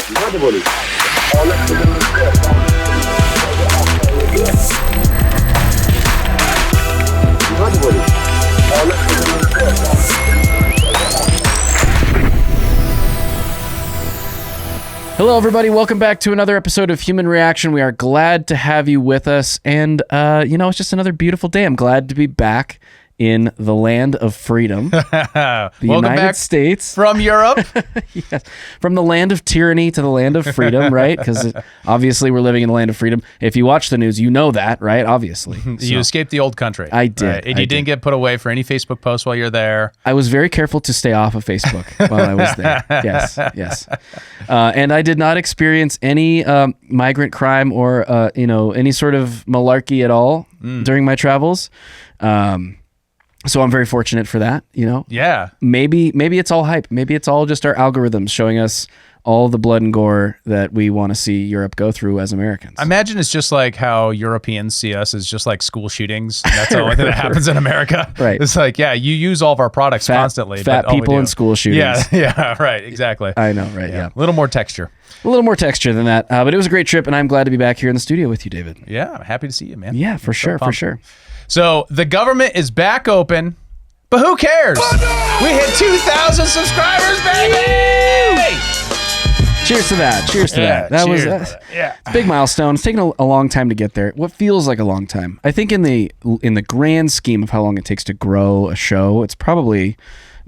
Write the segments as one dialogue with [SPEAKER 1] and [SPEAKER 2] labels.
[SPEAKER 1] Hadi boli. Hadi boli.
[SPEAKER 2] Hello, everybody. Welcome back to another episode of Human Reaction. We are glad to have you with us. And, it's just another beautiful day. I'm glad to be back in the land of freedom, the United States.
[SPEAKER 3] From Europe.
[SPEAKER 2] Yes. From the land of tyranny to the land of freedom, right? Because obviously we're living in the land of freedom. If you watch the news, you know that, right? Obviously.
[SPEAKER 3] You escaped the old country.
[SPEAKER 2] I did.
[SPEAKER 3] Right? And you didn't get put away for any Facebook posts while you're there.
[SPEAKER 2] I was very careful to stay off of Facebook while I was there. Yes. And I did not experience any migrant crime or, any sort of malarkey at all during my travels. So I'm very fortunate for that,
[SPEAKER 3] Yeah.
[SPEAKER 2] Maybe it's all hype. Maybe it's all just our algorithms showing us all the blood and gore that we want to see Europe go through as Americans.
[SPEAKER 3] I imagine it's just like how Europeans see us as just like school shootings. That's the only thing that happens in America.
[SPEAKER 2] Right.
[SPEAKER 3] It's like, yeah, you use all of our products constantly.
[SPEAKER 2] Fat people in school shootings.
[SPEAKER 3] Yeah, right. Exactly.
[SPEAKER 2] I know, right, yeah.
[SPEAKER 3] A little more texture.
[SPEAKER 2] A little more texture than that. But it was a great trip, and I'm glad to be back here in the studio with you, David.
[SPEAKER 3] Yeah, I'm happy to see you, man.
[SPEAKER 2] Yeah, for sure.
[SPEAKER 3] So the government is back open, but who cares? We hit 2,000 subscribers, baby!
[SPEAKER 2] Cheers to that. That was a big milestone. It's taken a long time to get there. What feels like a long time. I think in the grand scheme of how long it takes to grow a show, it's probably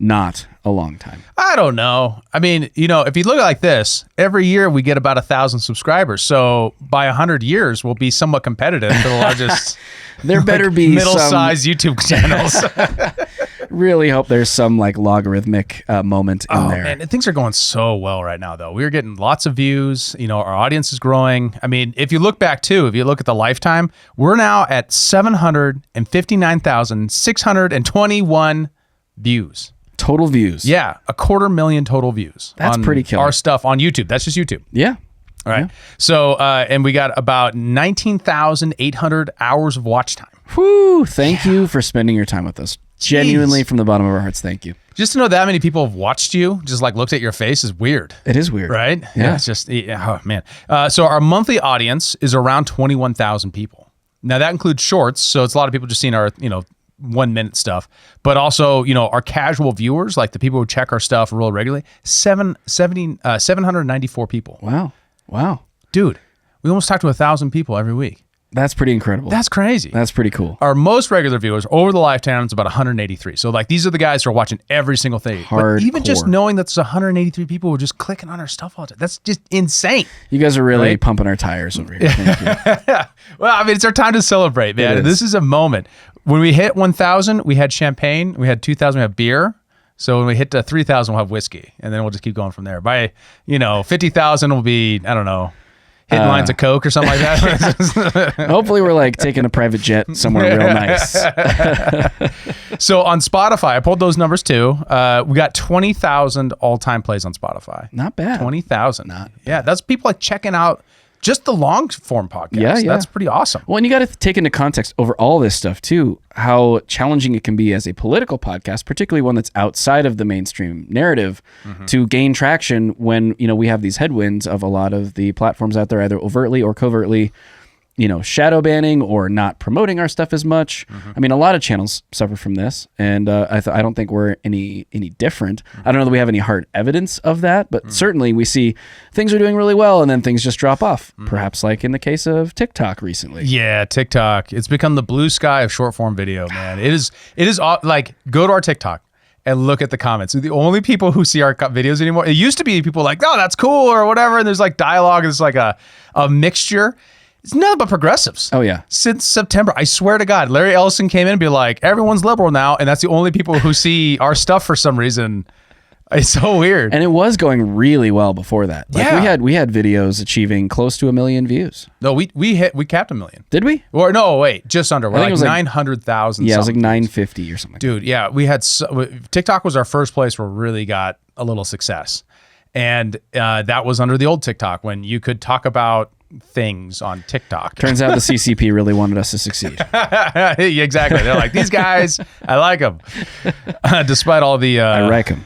[SPEAKER 2] not a long time.
[SPEAKER 3] I don't know. I mean, if you look at it like this, every year we get about 1,000 subscribers. So by 100 years, we'll be somewhat competitive to the largest.
[SPEAKER 2] There better be
[SPEAKER 3] middle-sized YouTube channels.
[SPEAKER 2] Really hope there's some logarithmic moment in there.
[SPEAKER 3] Man, things are going so well right now, though. We're getting lots of views. Our audience is growing. I mean, if you look back too, if you look at the lifetime, we're now at 759,621 views.
[SPEAKER 2] Total views.
[SPEAKER 3] Yeah, 250,000 total views.
[SPEAKER 2] That's
[SPEAKER 3] on
[SPEAKER 2] pretty killer.
[SPEAKER 3] Our stuff on YouTube. That's just YouTube.
[SPEAKER 2] Yeah.
[SPEAKER 3] All right.
[SPEAKER 2] Yeah.
[SPEAKER 3] So, and we got about 19,800 hours of watch time.
[SPEAKER 2] Whew. Thank you for spending your time with us. Genuinely, from the bottom of our hearts, thank you.
[SPEAKER 3] Just to know that many people have watched you, just looked at your face is weird.
[SPEAKER 2] It is weird.
[SPEAKER 3] Right?
[SPEAKER 2] Yeah.
[SPEAKER 3] It's just, oh man. So our monthly audience is around 21,000 people. Now that includes shorts. So it's a lot of people just seeing our, 1 minute stuff, but also, our casual viewers, like the people who check our stuff real regularly, 794 people.
[SPEAKER 2] Wow.
[SPEAKER 3] Dude, we almost talk to 1,000 people every week.
[SPEAKER 2] That's pretty incredible.
[SPEAKER 3] That's crazy.
[SPEAKER 2] That's pretty cool.
[SPEAKER 3] Our most regular viewers over the lifetime is about 183. So these are the guys who are watching every single thing.
[SPEAKER 2] Hardcore.
[SPEAKER 3] But even just knowing that there's 183 people who are just clicking on our stuff all the time, that's just insane.
[SPEAKER 2] You guys are really pumping our tires over here. Thank you.
[SPEAKER 3] Well, I mean, it's our time to celebrate, man. This is a moment. When we hit 1,000, we had champagne. We had 2,000, we had beer. So when we hit 3,000, we'll have whiskey. And then we'll just keep going from there. By, 50,000 will be, I don't know, hitting lines of Coke or something like that.
[SPEAKER 2] Hopefully we're taking a private jet somewhere real nice.
[SPEAKER 3] So on Spotify, I pulled those numbers too. We got 20,000 all-time plays on Spotify.
[SPEAKER 2] Not bad.
[SPEAKER 3] 20,000. Yeah, that's people checking out just the long form podcast.
[SPEAKER 2] Yeah.
[SPEAKER 3] That's pretty awesome.
[SPEAKER 2] Well, and you got to take into context over all this stuff too, how challenging it can be as a political podcast, particularly one that's outside of the mainstream narrative, to gain traction when, we have these headwinds of a lot of the platforms out there, either overtly or covertly, shadow banning or not promoting our stuff as much. I mean, a lot of channels suffer from this, and I don't think we're any different. I don't know that we have any hard evidence of that, but certainly we see things are doing really well, and then things just drop off. Perhaps like in the case of TikTok recently.
[SPEAKER 3] Yeah, TikTok. It's become the blue sky of short form video, man. It is go to our TikTok and look at the comments. The only people who see our videos anymore, it used to be people oh, that's cool or whatever, and there's dialogue, and it's a mixture. It's nothing but progressives.
[SPEAKER 2] Oh, yeah.
[SPEAKER 3] Since September, I swear to God, Larry Ellison came in and be like, everyone's liberal now, and that's the only people who see our stuff for some reason. It's so weird.
[SPEAKER 2] And it was going really well before that.
[SPEAKER 3] Yeah.
[SPEAKER 2] We had videos achieving close to 1 million views.
[SPEAKER 3] No, we capped 1 million.
[SPEAKER 2] Did we?
[SPEAKER 3] Or no, wait, just under. We're
[SPEAKER 2] I think it was
[SPEAKER 3] 900,000.
[SPEAKER 2] Yeah, it was 950 or something.
[SPEAKER 3] Dude, yeah, we had TikTok was our first place where we really got a little success. And that was under the old TikTok when you could talk about things on TikTok.
[SPEAKER 2] Turns out the CCP really wanted us to succeed.
[SPEAKER 3] Exactly. They're like, these guys, I like them. Despite all the...
[SPEAKER 2] I like them.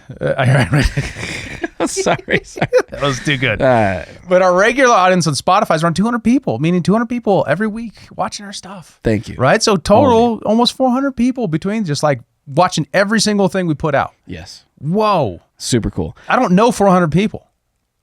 [SPEAKER 2] Sorry.
[SPEAKER 3] That was too good. But our regular audience on Spotify is around 200 people, meaning 200 people every week watching our stuff.
[SPEAKER 2] Thank you.
[SPEAKER 3] Right? So total, almost 400 people between just like watching every single thing we put out.
[SPEAKER 2] Yes.
[SPEAKER 3] Whoa.
[SPEAKER 2] Super cool.
[SPEAKER 3] I don't know 400 people.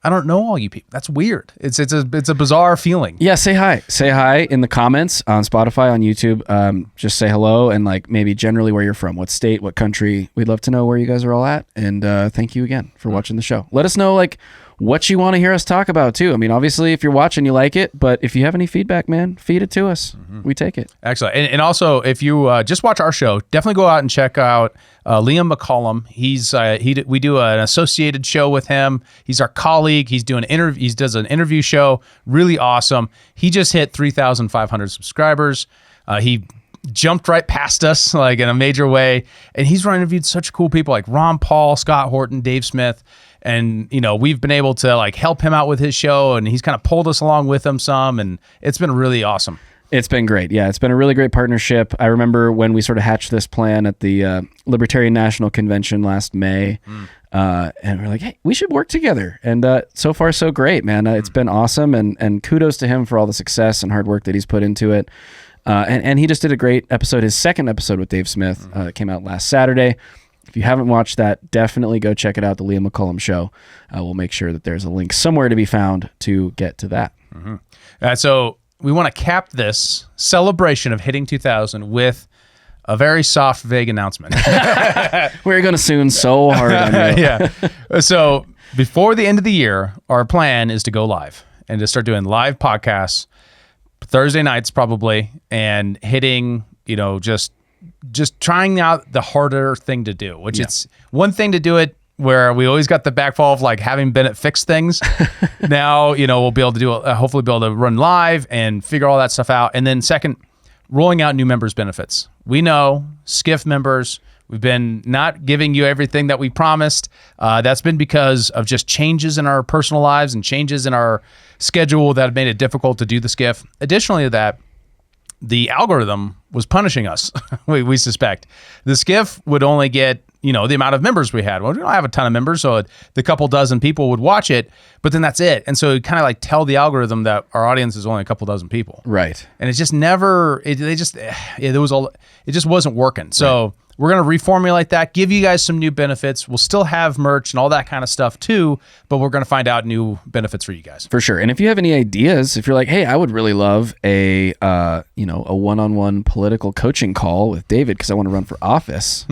[SPEAKER 3] I don't know all you people. That's weird. It's a bizarre feeling.
[SPEAKER 2] Yeah, say hi. Say hi in the comments on Spotify, on YouTube. Just say hello and like maybe generally where you're from, what state, what country. We'd love to know where you guys are all at. And thank you again for watching the show. Let us know like what you want to hear us talk about too. I mean, obviously if you're watching, you like it, but if you have any feedback, man, feed it to us. We take it.
[SPEAKER 3] Excellent. And also if you just watch our show, definitely go out and check out Liam McCollum. We do an associated show with him. He's our colleague. He does an interview show. Really awesome. He just hit 3,500 subscribers. He jumped right past us like in a major way. And he's interviewed such cool people like Ron Paul, Scott Horton, Dave Smith. And, you know, we've been able to like help him out with his show, and he's kind of pulled us along with him some, and it's been really awesome.
[SPEAKER 2] It's been great. Yeah, it's been a really great partnership. I remember when we sort of hatched this plan at the Libertarian National Convention last May, and we're like, hey, we should work together. And so far, so great, man. It's been awesome, and kudos to him for all the success and hard work that he's put into it. And he just did a great episode, his second episode with Dave Smith. It came out last Saturday. If you haven't watched that, definitely go check it out, the Liam McCollum Show. We'll make sure that there's a link somewhere to be found to get to that.
[SPEAKER 3] So we want to cap this celebration of hitting 2,000 with a very soft, vague announcement.
[SPEAKER 2] We're going to soon so hard on you.
[SPEAKER 3] Yeah. So before the end of the year, our plan is to go live and to start doing live podcasts Thursday nights probably, and hitting, you know, just trying out the harder thing to do, which it's one thing to do it where we always got the backfall of like having Bennett fix things. Now, you know, we'll be able to do hopefully be able to run live and figure all that stuff out. And then second, rolling out new members benefits. We know Skiff members, we've been not giving you everything that we promised. That's been because of just changes in our personal lives and changes in our schedule that have made it difficult to do the Skiff. Additionally to that, the algorithm was punishing us. we suspect the Skiff would only get, you know, the amount of members we had. Well, we don't have a ton of members, so the couple dozen people would watch it, but then that's it. And so it kind of like tell the algorithm that our audience is only a couple dozen people.
[SPEAKER 2] Right.
[SPEAKER 3] And it's just never, it just wasn't working. So we're going to reformulate that, give you guys some new benefits. We'll still have merch and all that kind of stuff too, but we're going to find out new benefits for you guys.
[SPEAKER 2] For sure. And if you have any ideas, if you're like, hey, I would really love a one-on-one political coaching call with David because I want to run for office.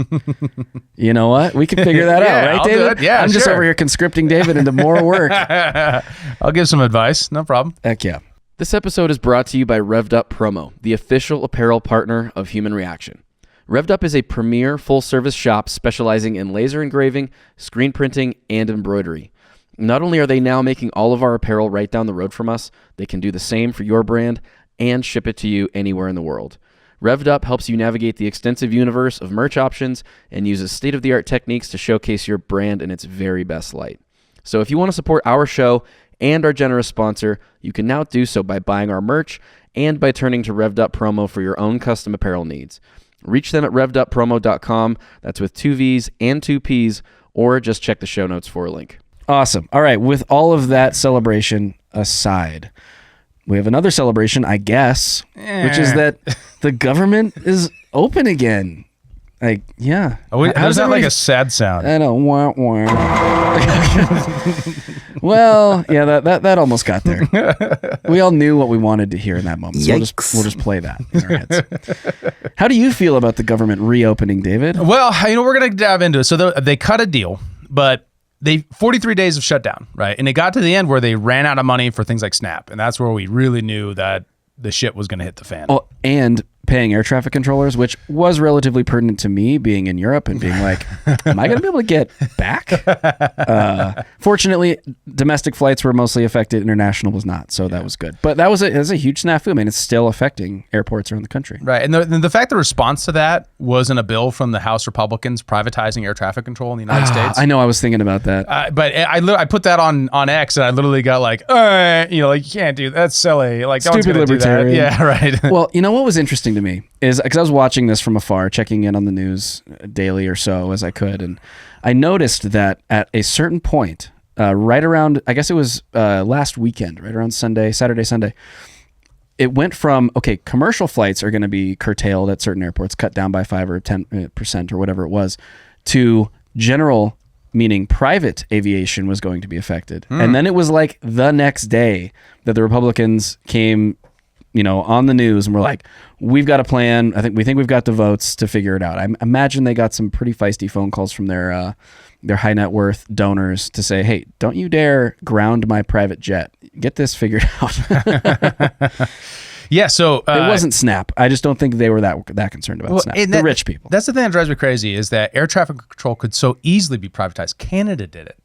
[SPEAKER 2] You know what? We can figure that out, right,
[SPEAKER 3] I'll
[SPEAKER 2] David?
[SPEAKER 3] do it. Yeah,
[SPEAKER 2] I'm just over here conscripting David into more work.
[SPEAKER 3] I'll give some advice. No problem.
[SPEAKER 2] Heck yeah.
[SPEAKER 1] This episode is brought to you by Revved Up Promo, the official apparel partner of Human Reaction. Revved Up is a premier full-service shop specializing in laser engraving, screen printing, and embroidery. Not only are they now making all of our apparel right down the road from us, they can do the same for your brand and ship it to you anywhere in the world. Revved Up helps you navigate the extensive universe of merch options and uses state-of-the-art techniques to showcase your brand in its very best light. So if you want to support our show and our generous sponsor, you can now do so by buying our merch and by turning to Revved Up Promo for your own custom apparel needs. Reach them at revveduppromo.com. That's with 2 V's and 2 P's, or just check the show notes for a link.
[SPEAKER 2] Awesome. All right. With all of that celebration aside, we have another celebration, I guess, which is that the government is open again. Like, yeah.
[SPEAKER 3] How's that like a sad sound?
[SPEAKER 2] I know. Wah, wah. Well, yeah, that almost got there. We all knew what we wanted to hear in that moment. So we'll just play that in our heads. How do you feel about the government reopening, David?
[SPEAKER 3] Well, we're going to dive into it. So they cut a deal, but 43 days of shutdown, right? And it got to the end where they ran out of money for things like SNAP. And that's where we really knew that the shit was going to hit the fan.
[SPEAKER 2] Oh, and paying air traffic controllers, which was relatively pertinent to me being in Europe and being like, am I going to be able to get back? Fortunately, domestic flights were mostly affected. International was not. So that was good. But that was a huge snafu. I mean, it's still affecting airports around the country.
[SPEAKER 3] Right. And the fact the response to that wasn't a bill from the House Republicans privatizing air traffic control in the United States.
[SPEAKER 2] I know. I was thinking about that.
[SPEAKER 3] But I put that on X and I literally got like, you can't do that. That's silly. Like,
[SPEAKER 2] stupid libertarian.
[SPEAKER 3] Yeah, right.
[SPEAKER 2] Well, you know what was interesting to me is because I was watching this from afar, checking in on the news daily or so as I could, and I noticed that at a certain point, right around, I guess it was last weekend, right around Saturday, Sunday. It went from, okay, commercial flights are going to be curtailed at certain airports, cut down by 5 or 10% or whatever it was, to general, meaning private aviation was going to be affected. And then it was like the next day that the Republicans came, on the news and were like, we've got a plan. We think we've got the votes to figure it out. I imagine they got some pretty feisty phone calls from their high net worth donors to say, hey, don't you dare ground my private jet. Get this figured out.
[SPEAKER 3] Yeah, so
[SPEAKER 2] it wasn't Snap. I just don't think they were that concerned about Snap. The rich people.
[SPEAKER 3] That's the thing that drives me crazy is that air traffic control could so easily be privatized. Canada did it.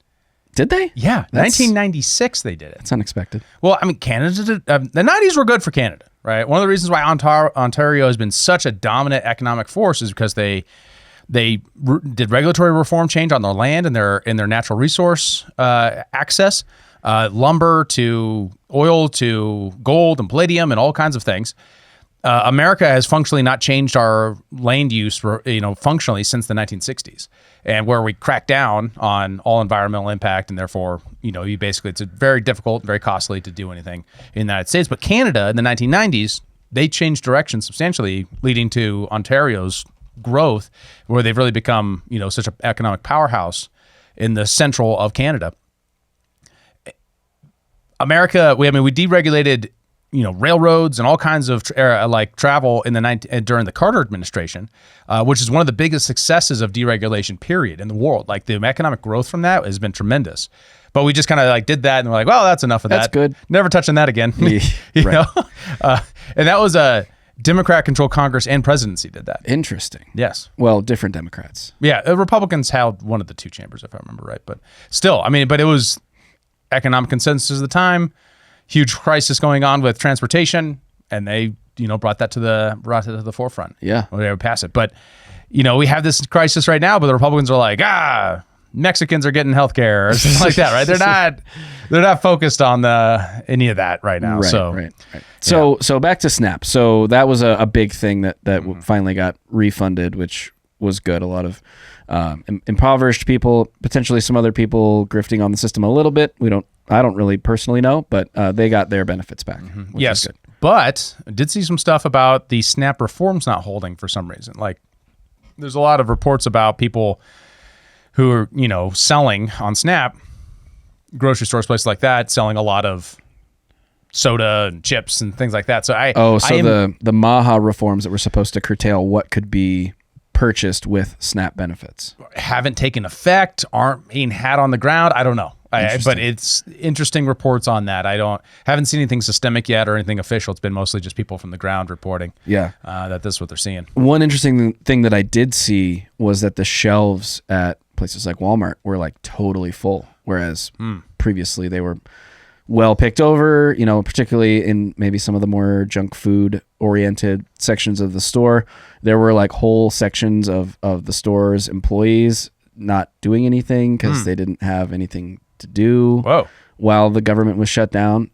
[SPEAKER 2] Did they?
[SPEAKER 3] Yeah, 1996 they did it.
[SPEAKER 2] That's unexpected.
[SPEAKER 3] Well, I mean, Canada did, the 90s were good for Canada, right? One of the reasons why Ontario has been such a dominant economic force is because they did regulatory reform change on their land and their natural resource access, lumber to oil to gold and palladium and all kinds of things. America has functionally not changed our land use, functionally since the 1960s, and where we crack down on all environmental impact, and therefore, it's very difficult, very costly to do anything in the United States. But Canada in the 1990s, they changed direction substantially, leading to Ontario's growth, where they've really become, such an economic powerhouse in the central of Canada. America, we deregulated, railroads and all kinds of travel in during the Carter administration, which is one of the biggest successes of deregulation period in the world. Like the economic growth from that has been tremendous. But we just kind of did that and we're like, well, that's enough of that.
[SPEAKER 2] That's good.
[SPEAKER 3] Never touching that again. you know? And that was a Democrat-controlled Congress and presidency did that.
[SPEAKER 2] Interesting.
[SPEAKER 3] Yes.
[SPEAKER 2] Well, different Democrats.
[SPEAKER 3] Yeah, Republicans held one of the two chambers, if I remember right. But still, but it was economic consensus at the time. Huge crisis going on with transportation, and they, brought it to the forefront.
[SPEAKER 2] Yeah,
[SPEAKER 3] they would pass it. But, we have this crisis right now, but the Republicans are like, Mexicans are getting healthcare or something like that, right? They're not focused on any of that right now.
[SPEAKER 2] Right. So back to Snap. So that was a big thing that finally got refunded, which was good. A lot of impoverished people, potentially some other people grifting on the system a little bit. I don't really personally know, but they got their benefits back. Which is good.
[SPEAKER 3] But I did see some stuff about the SNAP reforms not holding for some reason. Like, there's a lot of reports about people who are, selling on SNAP, grocery stores, places like that, selling a lot of soda and chips and things like that. So
[SPEAKER 2] the MAHA reforms that were supposed to curtail what could be purchased with SNAP benefits
[SPEAKER 3] haven't taken effect, aren't being had on the ground. I don't know. But it's interesting reports on that. Haven't seen anything systemic yet or anything official. It's been mostly just people from the ground reporting that this is what they're seeing.
[SPEAKER 2] One interesting thing that I did see was that the shelves at places like Walmart were like totally full, whereas previously they were well picked over, particularly in maybe some of the more junk food oriented sections of the store. There were like whole sections of the store's employees not doing anything because they didn't have anything to do while the government was shut down,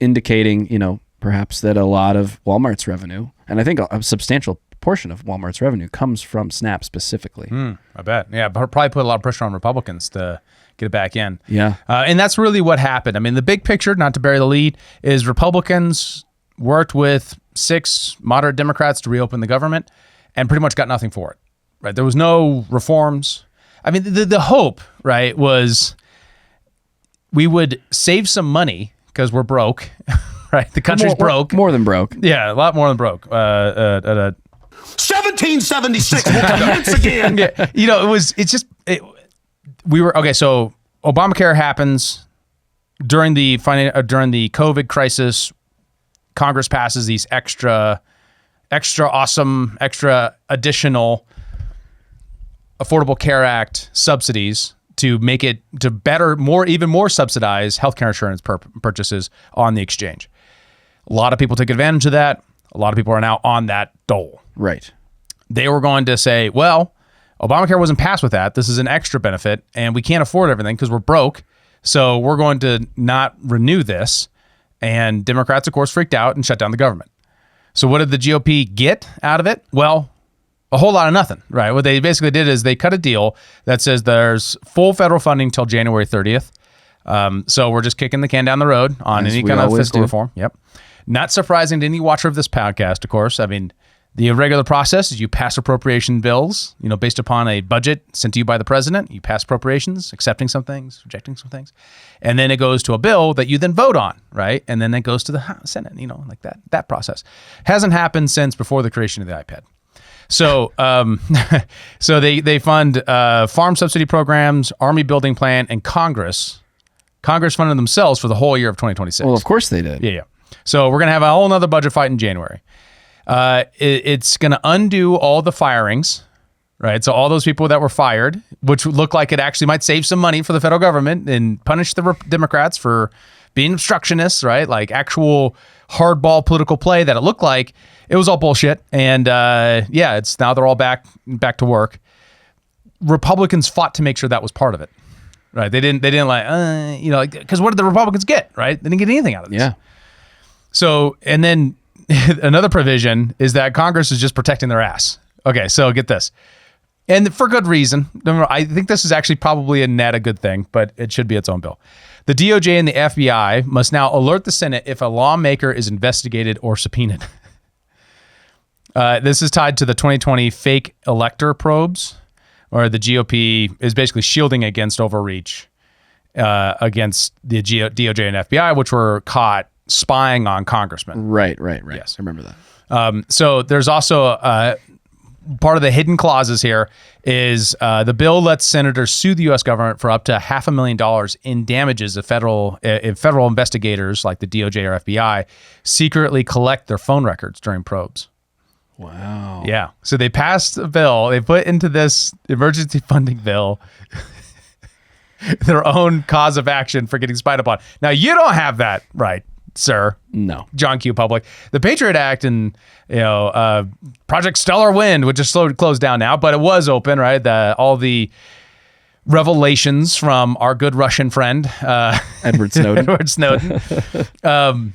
[SPEAKER 2] indicating, perhaps that a lot of Walmart's revenue, and I think a substantial portion of Walmart's revenue comes from SNAP specifically.
[SPEAKER 3] I bet. Yeah, but probably put a lot of pressure on Republicans to get it back in.
[SPEAKER 2] Yeah.
[SPEAKER 3] And that's really what happened. The big picture, not to bury the lead, is Republicans worked with 6 moderate Democrats to reopen the government and pretty much got nothing for it. Right? There was no reforms. The hope, right, was we would save some money because we're broke, right? The country's broke.
[SPEAKER 2] More than broke.
[SPEAKER 3] Yeah, a lot more than broke.
[SPEAKER 4] 1776 will commence again.
[SPEAKER 3] So Obamacare happens during the COVID crisis. Congress passes these extra awesome, extra additional Affordable Care Act subsidies to make it to even more subsidize healthcare insurance purchases on the exchange. A lot of people took advantage of that. A lot of people are now on that dole.
[SPEAKER 2] Right.
[SPEAKER 3] They were going to say, well, Obamacare wasn't passed with that. This is an extra benefit, and we can't afford everything because we're broke. So we're going to not renew this. And Democrats, of course, freaked out and shut down the government. So what did the GOP get out of it? Well, a whole lot of nothing, right? What they basically did is they cut a deal that says there's full federal funding till January 30th. So we're just kicking the can down the road on
[SPEAKER 2] As
[SPEAKER 3] any
[SPEAKER 2] we
[SPEAKER 3] kind of
[SPEAKER 2] always
[SPEAKER 3] fiscal
[SPEAKER 2] do.
[SPEAKER 3] reform. Yep. Not surprising to any watcher of this podcast, of course. I mean, the irregular process is you pass appropriation bills, based upon a budget sent to you by the president. You pass appropriations, accepting some things, rejecting some things. And then it goes to a bill that you then vote on, right? And then it goes to the Senate, like that process. Hasn't happened since before the creation of the iPad. So so they fund farm subsidy programs, Army building plan, and Congress funded themselves for the whole year of 2026.
[SPEAKER 2] Well, of course they did.
[SPEAKER 3] Yeah. So we're going to have a whole nother budget fight in January. It's going to undo all the firings, right? So all those people that were fired, which would look like it actually might save some money for the federal government and punish the Democrats for being obstructionists, right? Like actual hardball political play that it looked like. It was all bullshit. And it's now they're all back to work. Republicans fought to make sure that was part of it, right? They didn't because what did the Republicans get, right? They didn't get anything out of this.
[SPEAKER 2] Yeah.
[SPEAKER 3] So, and then another provision is that Congress is just protecting their ass. Okay, so get this. And for good reason. I think this is actually probably a good thing, but it should be its own bill. The DOJ and the FBI must now alert the Senate if a lawmaker is investigated or subpoenaed. This is tied to the 2020 fake elector probes, where the GOP is basically shielding against overreach against the DOJ and FBI, which were caught spying on congressmen.
[SPEAKER 2] Right.
[SPEAKER 3] Yes.
[SPEAKER 2] I remember that.
[SPEAKER 3] So there's also part of the hidden clauses here is the bill lets senators sue the U.S. government for up to $500,000 in damages if federal investigators like the DOJ or FBI secretly collect their phone records during probes.
[SPEAKER 2] Wow.
[SPEAKER 3] Yeah. So they passed a bill. They put into this emergency funding bill their own cause of action for getting spied upon. Now, you don't have that right, sir.
[SPEAKER 2] No.
[SPEAKER 3] John Q. Public. The Patriot Act and Project Stellar Wind, which is closed down now, but it was open, right? All the revelations from our good Russian friend
[SPEAKER 2] Edward Snowden.
[SPEAKER 3] Edward Snowden.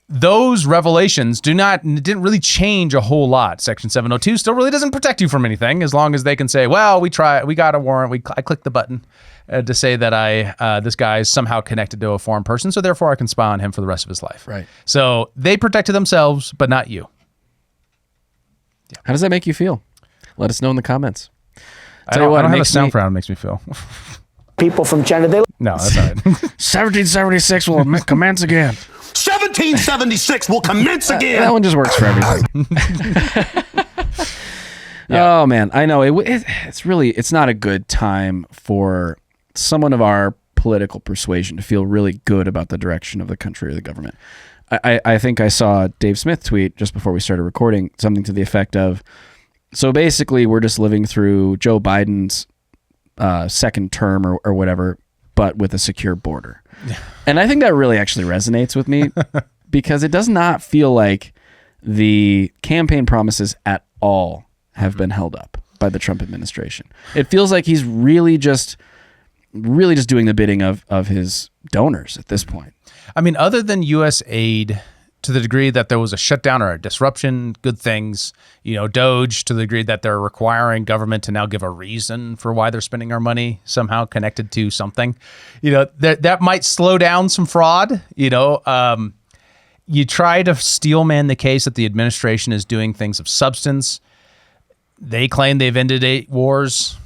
[SPEAKER 3] Those revelations didn't really change a whole lot. Section 702 still really doesn't protect you from anything, as long as they can say, well, we got a warrant, I clicked the button to say that this guy is somehow connected to a foreign person, so therefore I can spy on him for the rest of his life.
[SPEAKER 2] Right.
[SPEAKER 3] So they protected themselves, but not you.
[SPEAKER 2] Yeah. How does that make you feel? Let us know in the comments.
[SPEAKER 3] I don't have a sound for how it makes me feel.
[SPEAKER 5] People from China, they
[SPEAKER 3] No, that's all right.
[SPEAKER 2] 1776 will commence again.
[SPEAKER 4] 1776 will commence again.
[SPEAKER 2] That one just works for everything. Oh man, I know it's not a good time for someone of our political persuasion to feel really good about the direction of the country or the government. I think I saw Dave Smith tweet just before we started recording something to the effect of, so basically we're just living through Joe Biden's second term or whatever, but with a secure border. And I think that really actually resonates with me because it does not feel like the campaign promises at all have been held up by the Trump administration. It feels like he's really just doing the bidding of his donors at this point.
[SPEAKER 3] I mean, other than U.S. aid, to the degree that there was a shutdown or a disruption, good things, Doge, to the degree that they're requiring government to now give a reason for why they're spending our money, somehow connected to something, that might slow down some fraud. You try to steelman the case that the administration is doing things of substance. They claim they've ended 8 wars.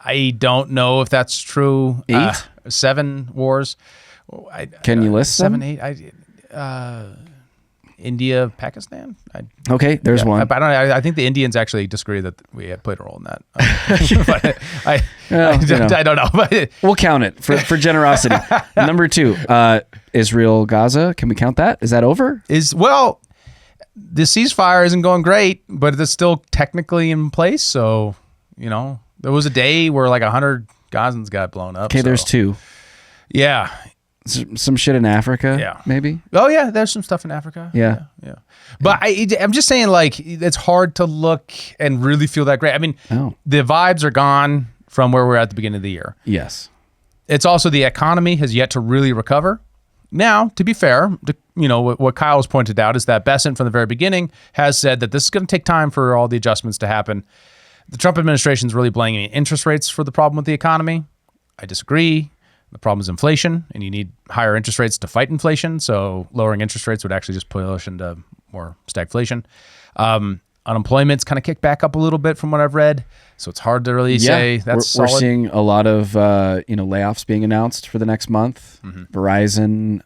[SPEAKER 3] I don't know if that's true. 7 wars.
[SPEAKER 2] Can you list
[SPEAKER 3] 7,
[SPEAKER 2] them?
[SPEAKER 3] 8? India, Pakistan.
[SPEAKER 2] Okay, there's one.
[SPEAKER 3] I think the Indians actually disagree that we had played a role in that. But I don't know. But
[SPEAKER 2] we'll count it for generosity. Number 2, Israel, Gaza. Can we count that? Is that over?
[SPEAKER 3] The ceasefire isn't going great, but it's still technically in place. So, there was a day where like 100 Gazans got blown up.
[SPEAKER 2] Okay, there's 2.
[SPEAKER 3] Yeah.
[SPEAKER 2] Some shit in Africa,
[SPEAKER 3] yeah,
[SPEAKER 2] maybe.
[SPEAKER 3] Oh yeah, there's some stuff in Africa.
[SPEAKER 2] Yeah.
[SPEAKER 3] But I'm just saying, like, it's hard to look and really feel that great. I mean, the vibes are gone from where we're at the beginning of the year.
[SPEAKER 2] Yes.
[SPEAKER 3] It's also the economy has yet to really recover. Now, to be fair, what Kyle's pointed out is that Bessent from the very beginning has said that this is going to take time for all the adjustments to happen. The Trump administration is really blaming interest rates for the problem with the economy. I disagree. The problem is inflation, and you need higher interest rates to fight inflation. So lowering interest rates would actually just push into more stagflation. Unemployment's kind of kicked back up a little bit from what I've read. So it's hard to really say that's
[SPEAKER 2] we're
[SPEAKER 3] solid.
[SPEAKER 2] seeing a lot of layoffs being announced for the next month. Verizon,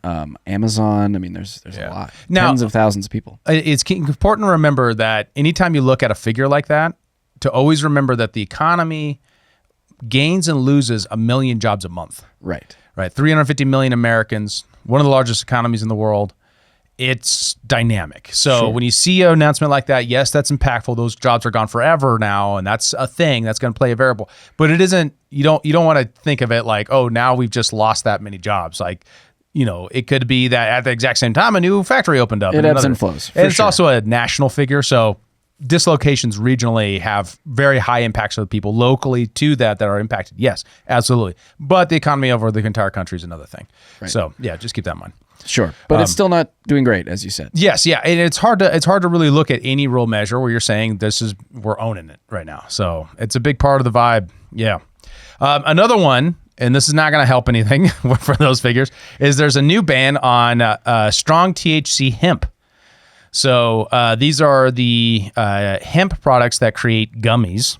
[SPEAKER 2] Amazon. I mean, there's a lot.
[SPEAKER 3] Now,
[SPEAKER 2] Tens of thousands of people.
[SPEAKER 3] It's important to remember that anytime you look at a figure like that, to always remember that the economy gains and loses 1 million jobs a month.
[SPEAKER 2] Right.
[SPEAKER 3] 350 million Americans, one of the largest economies in the world. It's dynamic. So when you see an announcement like that, yes, that's impactful. Those jobs are gone forever now, and that's a thing that's going to play a variable. But it isn't. You don't want to think of it like, oh, now we've just lost that many jobs. Like, it could be that at the exact same time a new factory opened up.
[SPEAKER 2] It ebbs and flows.
[SPEAKER 3] And it's also a national figure. So dislocations regionally have very high impacts on the people locally to that are impacted. Yes, absolutely. But the economy over the entire country is another thing. Right. So yeah, just keep that in mind.
[SPEAKER 2] Sure, but it's still not doing great, as you said.
[SPEAKER 3] Yes, yeah, and it's hard to really look at any real measure where you're saying we're owning it right now. So it's a big part of the vibe. Yeah, another one, and this is not going to help anything for those figures, is there's a new ban on strong THC hemp. So these are the hemp products that create gummies.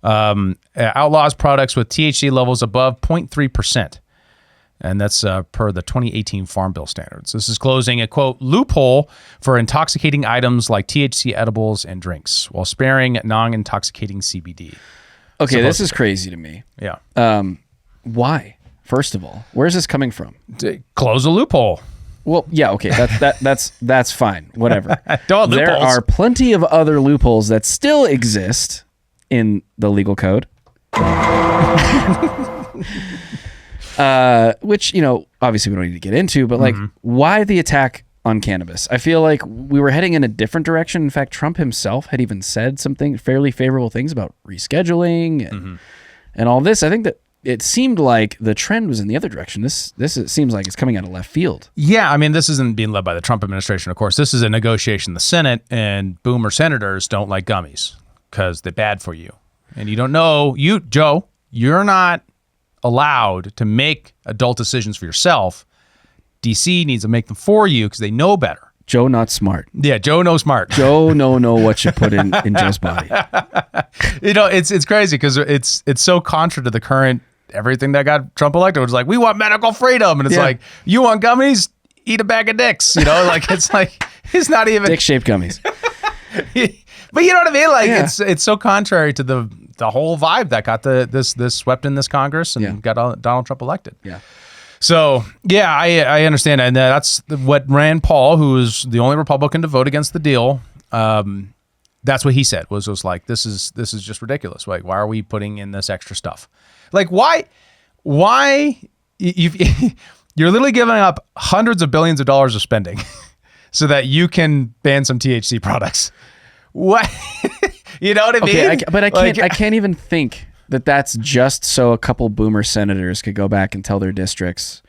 [SPEAKER 3] Outlaws products with THC levels above 0.3%. And that's per the 2018 Farm Bill standards. This is closing a, quote, loophole for intoxicating items like THC edibles and drinks while sparing non-intoxicating CBD.
[SPEAKER 2] Okay, this is crazy to me.
[SPEAKER 3] Yeah.
[SPEAKER 2] Why? First of all, where's this coming from?
[SPEAKER 3] To close a loophole.
[SPEAKER 2] Well, yeah, okay, that's fine. Whatever.
[SPEAKER 3] Don't
[SPEAKER 2] There
[SPEAKER 3] loopholes.
[SPEAKER 2] are plenty of other loopholes that still exist in the legal code. Which, obviously we don't need to get into, but like, why the attack on cannabis? I feel like we were heading in a different direction. In fact, Trump himself had even said something fairly favorable things about rescheduling and all this. I think that it seemed like the trend was in the other direction. This it seems like it's coming out of left field.
[SPEAKER 3] Yeah, I mean, this isn't being led by the Trump administration, of course. This is a negotiation in the Senate, and boomer senators don't like gummies because they're bad for you. And you don't know, Joe, you're not allowed to make adult decisions for yourself. DC needs to make them for you because they know better.
[SPEAKER 2] Joe not smart.
[SPEAKER 3] Yeah, Joe no smart.
[SPEAKER 2] Joe know what you put in Joe's body.
[SPEAKER 3] It's crazy because it's so contra to the current everything that got Trump elected. It was like, we want medical freedom, and it's like, you want gummies? Eat a bag of dicks. It's not even
[SPEAKER 2] dick-shaped gummies.
[SPEAKER 3] But you know what I mean? Like it's so contrary to the whole vibe that got this swept in this Congress and got Donald Trump elected. Yeah. So yeah, I understand, and that's what Rand Paul, who is the only Republican to vote against the deal. That's what he said was like, this is just ridiculous. Like, why are we putting in this extra stuff? Like, why you're literally giving up hundreds of billions of dollars of spending so that you can ban some THC products. What? You know what I mean?
[SPEAKER 2] I can't even think that that's just so a couple boomer senators could go back and tell their districts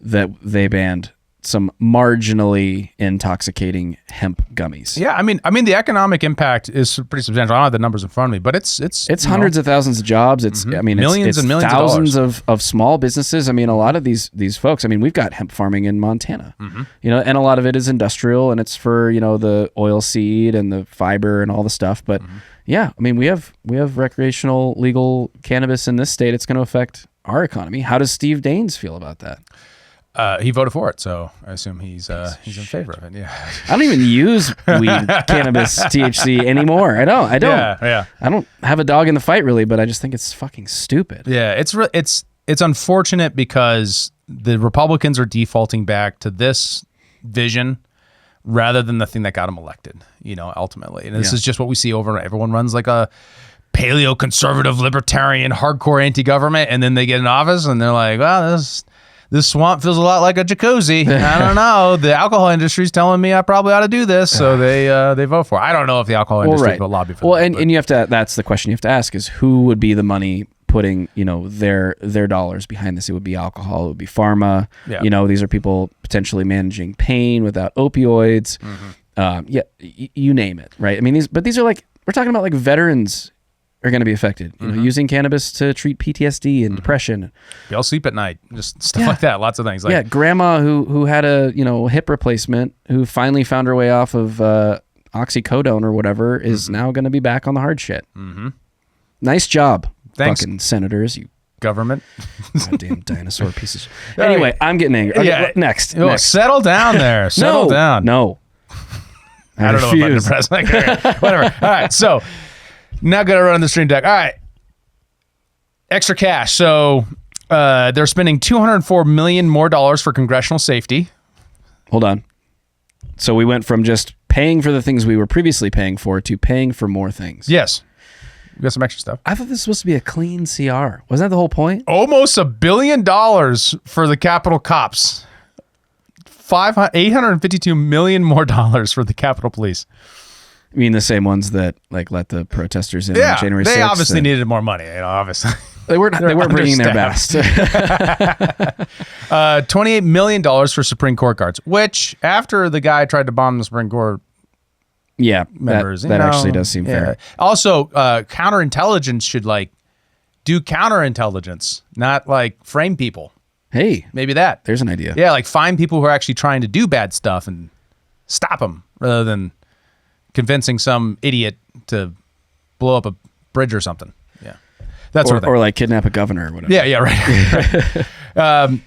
[SPEAKER 2] that they banned some marginally intoxicating hemp gummies.
[SPEAKER 3] Yeah, I mean the economic impact is pretty substantial. I don't have the numbers in front of me, but it's
[SPEAKER 2] hundreds of thousands of jobs. It's
[SPEAKER 3] millions and millions
[SPEAKER 2] thousands
[SPEAKER 3] of dollars.
[SPEAKER 2] of small businesses. I mean, a lot of these folks. I mean, we've got hemp farming in Montana, and a lot of it is industrial, and it's for the oil seed and the fiber and all the stuff. But yeah, I mean, we have recreational legal cannabis in this state. It's going to affect our economy. How does Steve Daines feel about that?
[SPEAKER 3] He voted for it, so I assume he's in favor of it. Yeah,
[SPEAKER 2] I don't even use weed, cannabis, THC anymore. I don't.
[SPEAKER 3] Yeah.
[SPEAKER 2] I don't have a dog in the fight, really, but I just think it's fucking stupid.
[SPEAKER 3] Yeah, it's unfortunate because the Republicans are defaulting back to this vision rather than the thing that got them elected. Ultimately, and this is just what we see over and over. Everyone runs like a paleo conservative libertarian hardcore anti-government, and then they get in office and they're like, well, this swamp feels a lot like a jacuzzi. I don't know. The alcohol industry is telling me I probably ought to do this, so they vote for it. I don't know if the alcohol industry will lobby for that.
[SPEAKER 2] And you have to. That's the question you have to ask: is who would be the money putting their dollars behind this? It would be alcohol. It would be pharma. Yeah. These are people potentially managing pain without opioids. You name it, right? I mean, these are like, we're talking about like veterans are going to be affected. You know, using cannabis to treat PTSD and depression.
[SPEAKER 3] Be able to sleep at night, just stuff like that. Lots of things. Like,
[SPEAKER 2] yeah, grandma who had a hip replacement, who finally found her way off of oxycodone or whatever, is now going to be back on the hard shit. Nice job,
[SPEAKER 3] Thanks.
[SPEAKER 2] fucking senators. You
[SPEAKER 3] government.
[SPEAKER 2] goddamn dinosaur pieces. Anyway, I'm getting angry. Okay,
[SPEAKER 3] Yeah.
[SPEAKER 2] next.
[SPEAKER 3] Settle down there. Settle down.
[SPEAKER 2] No.
[SPEAKER 3] I don't know what button to press. Like, all right, whatever. All right, so now got to run the stream deck. All right, extra cash. So they're spending $204 million more for congressional safety.
[SPEAKER 2] Hold on. So we went from just paying for the things we were previously paying for to paying for more things.
[SPEAKER 3] Yes, we got some extra stuff.
[SPEAKER 2] I thought this was supposed to be a clean CR. Wasn't that the whole point?
[SPEAKER 3] Almost $1 billion for the Capitol cops. $852 million more for the Capitol Police.
[SPEAKER 2] I mean, the same ones that like let the protesters in
[SPEAKER 3] Yeah,
[SPEAKER 2] on January 6th.
[SPEAKER 3] they obviously needed more money. Obviously.
[SPEAKER 2] They weren't bringing their best.
[SPEAKER 3] $28 million for Supreme Court guards, which after the guy tried to bomb the Supreme Court
[SPEAKER 2] Yeah,
[SPEAKER 3] members,
[SPEAKER 2] that actually does seem fair.
[SPEAKER 3] Also, counterintelligence should do counterintelligence, not frame people.
[SPEAKER 2] Hey,
[SPEAKER 3] Maybe that.
[SPEAKER 2] there's an idea.
[SPEAKER 3] Yeah, find people who are actually trying to do bad stuff and stop them rather than convincing some idiot to blow up a bridge or something. Yeah, that's
[SPEAKER 2] Or kidnap a governor or whatever.
[SPEAKER 3] Yeah, right.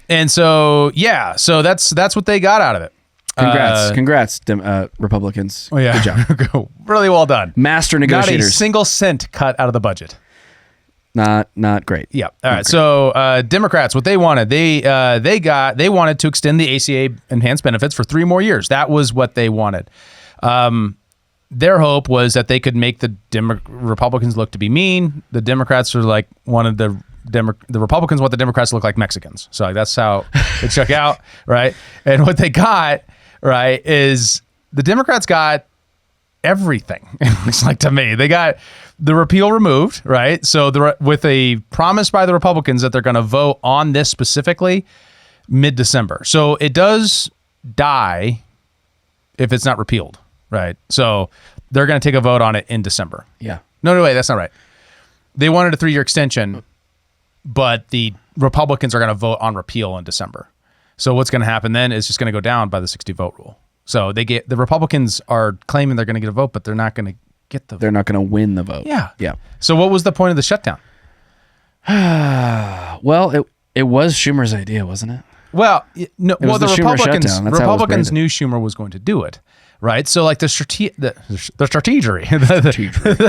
[SPEAKER 3] And so that's what they got out of it.
[SPEAKER 2] Congrats, Republicans.
[SPEAKER 3] Oh yeah,
[SPEAKER 2] Good job.
[SPEAKER 3] Really well done.
[SPEAKER 2] Master
[SPEAKER 3] Not a
[SPEAKER 2] negotiators.
[SPEAKER 3] single cent cut out of the budget.
[SPEAKER 2] Not great.
[SPEAKER 3] Yeah. All right. So Democrats, what they wanted, they wanted to extend the ACA enhanced benefits for 3 more years. That was what they wanted. Their hope was that they could make the Republicans look to be mean. The Democrats are wanted the Republicans want the Democrats to look like Mexicans. So that's how it shook out, right? And what they got, right, is the Democrats got everything. It looks like to me. They got the repeal removed, right? So with a promise by the Republicans that they're going to vote on this specifically mid-December. So it does die if it's not repealed, right? So they're going to take a vote on it in December.
[SPEAKER 2] Yeah.
[SPEAKER 3] No, wait, that's not right. They wanted a 3-year extension, but the Republicans are going to vote on repeal in December. So what's going to happen then is just going to go down by the 60 vote rule. So the Republicans are claiming they're going to get a vote, but they're not going to get the vote.
[SPEAKER 2] They're not going to win the vote.
[SPEAKER 3] Yeah.
[SPEAKER 2] Yeah.
[SPEAKER 3] So what was the point of the shutdown?
[SPEAKER 2] Well, it was Schumer's idea, wasn't it?
[SPEAKER 3] Well, no.
[SPEAKER 2] was
[SPEAKER 3] The
[SPEAKER 2] the Schumer
[SPEAKER 3] Republicans
[SPEAKER 2] shutdown. That's how it was
[SPEAKER 3] Republicans
[SPEAKER 2] branded.
[SPEAKER 3] knew Schumer was going to do it, right? So the strategy, the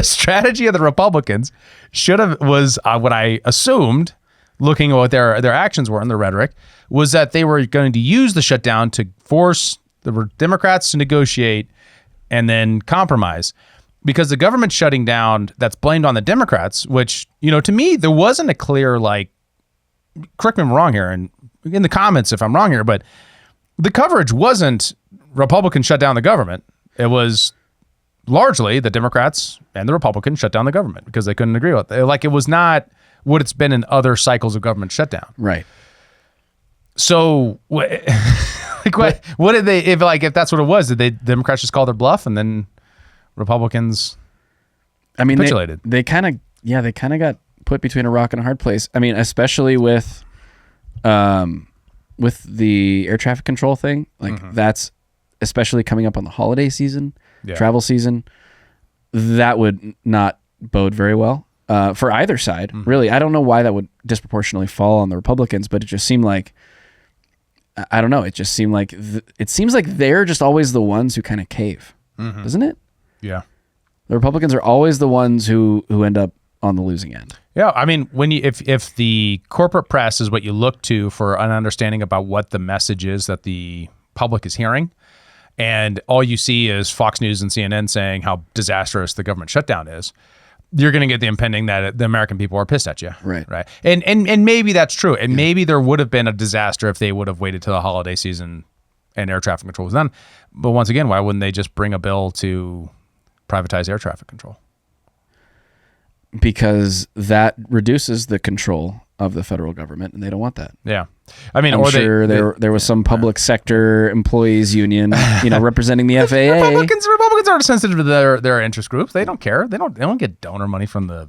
[SPEAKER 3] strategy of the Republicans was what I assumed, looking at what their actions were and their rhetoric, was that they were going to use the shutdown to force the Democrats to negotiate and then compromise. Because the government shutting down that's blamed on the Democrats, which, to me, there wasn't a clear, correct me if I'm wrong here, and in the comments if I'm wrong here, but the coverage wasn't Republicans shut down the government. It was largely the Democrats and the Republicans shut down the government because they couldn't agree with it. It was not what it's been in other cycles of government shutdown.
[SPEAKER 2] Right.
[SPEAKER 3] So what did they, if that's what it was, did the Democrats just call their bluff and then Republicans capitulated?
[SPEAKER 2] They kind of got put between a rock and a hard place. I mean, especially with the air traffic control thing, that's especially coming up on the holiday season, travel season, that would not bode very well for either side. Really, I don't know why that would disproportionately fall on the Republicans, but it just seemed like, I don't know. It just seemed like it seems like they're just always the ones who kind of cave, doesn't it?
[SPEAKER 3] Yeah.
[SPEAKER 2] The Republicans are always the ones who end up on the losing end.
[SPEAKER 3] Yeah, I mean, if the corporate press is what you look to for an understanding about what the message is that the public is hearing, and all you see is Fox News and CNN saying how disastrous the government shutdown is, you're going to get the impending that the American people are pissed at you.
[SPEAKER 2] Right.
[SPEAKER 3] And maybe that's true. And maybe there would have been a disaster if they would have waited till the holiday season and air traffic control was done. But once again, why wouldn't they just bring a bill to privatize air traffic control?
[SPEAKER 2] Because that reduces the control of the federal government, and they don't want that.
[SPEAKER 3] Yeah. I mean,
[SPEAKER 2] I'm sure there was some public sector employees union, representing the FAA.
[SPEAKER 3] Republicans are sensitive to their interest groups. They don't care. They don't get donor money from the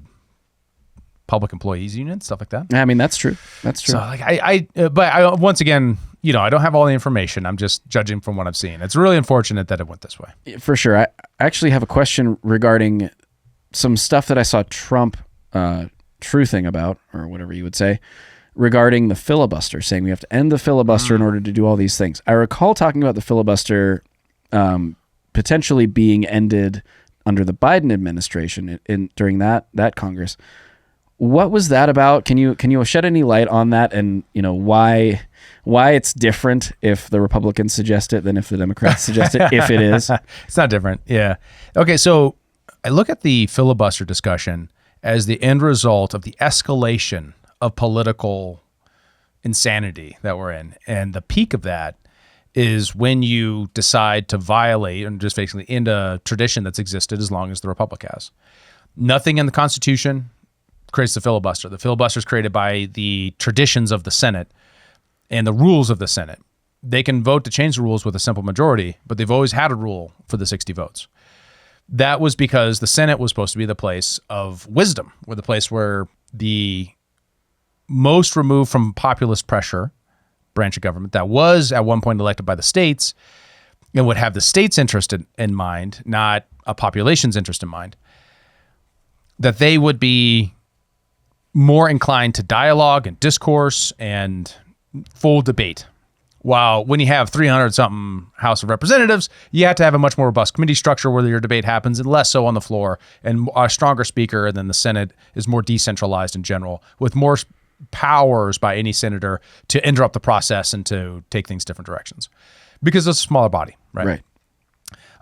[SPEAKER 3] public employees union, stuff like that.
[SPEAKER 2] I mean, that's true. That's true.
[SPEAKER 3] So like but once again, I don't have all the information. I'm just judging from what I've seen. It's really unfortunate that it went this way.
[SPEAKER 2] For sure. I actually have a question regarding some stuff that I saw Trump truthing about, or whatever you would say, regarding the filibuster, saying we have to end the filibuster in order to do all these things. I recall talking about the filibuster potentially being ended under the Biden administration during that Congress. What was that about? Can you shed any light on that, and why it's different if the Republicans suggest it than if the Democrats suggest it, if it is?
[SPEAKER 3] It's not different. Yeah. Okay, so I look at the filibuster discussion as the end result of the escalation of political insanity that we're in. And the peak of that is when you decide to violate and just basically end a tradition that's existed as long as the Republic has. Nothing in the Constitution creates the filibuster. The filibuster is created by the traditions of the Senate and the rules of the Senate. They can vote to change the rules with a simple majority, but they've always had a rule for the 60 votes. That was because the Senate was supposed to be the place of wisdom, or the place where the most removed from populist pressure branch of government that was at one point elected by the states and would have the state's interest in mind, not a population's interest in mind, that they would be more inclined to dialogue and discourse and full debate. While when you have 300-something House of Representatives, you have to have a much more robust committee structure where your debate happens, and less so on the floor, and a stronger speaker. And then the Senate is more decentralized in general, with more powers by any senator to interrupt the process and to take things different directions, because it's a smaller body, right?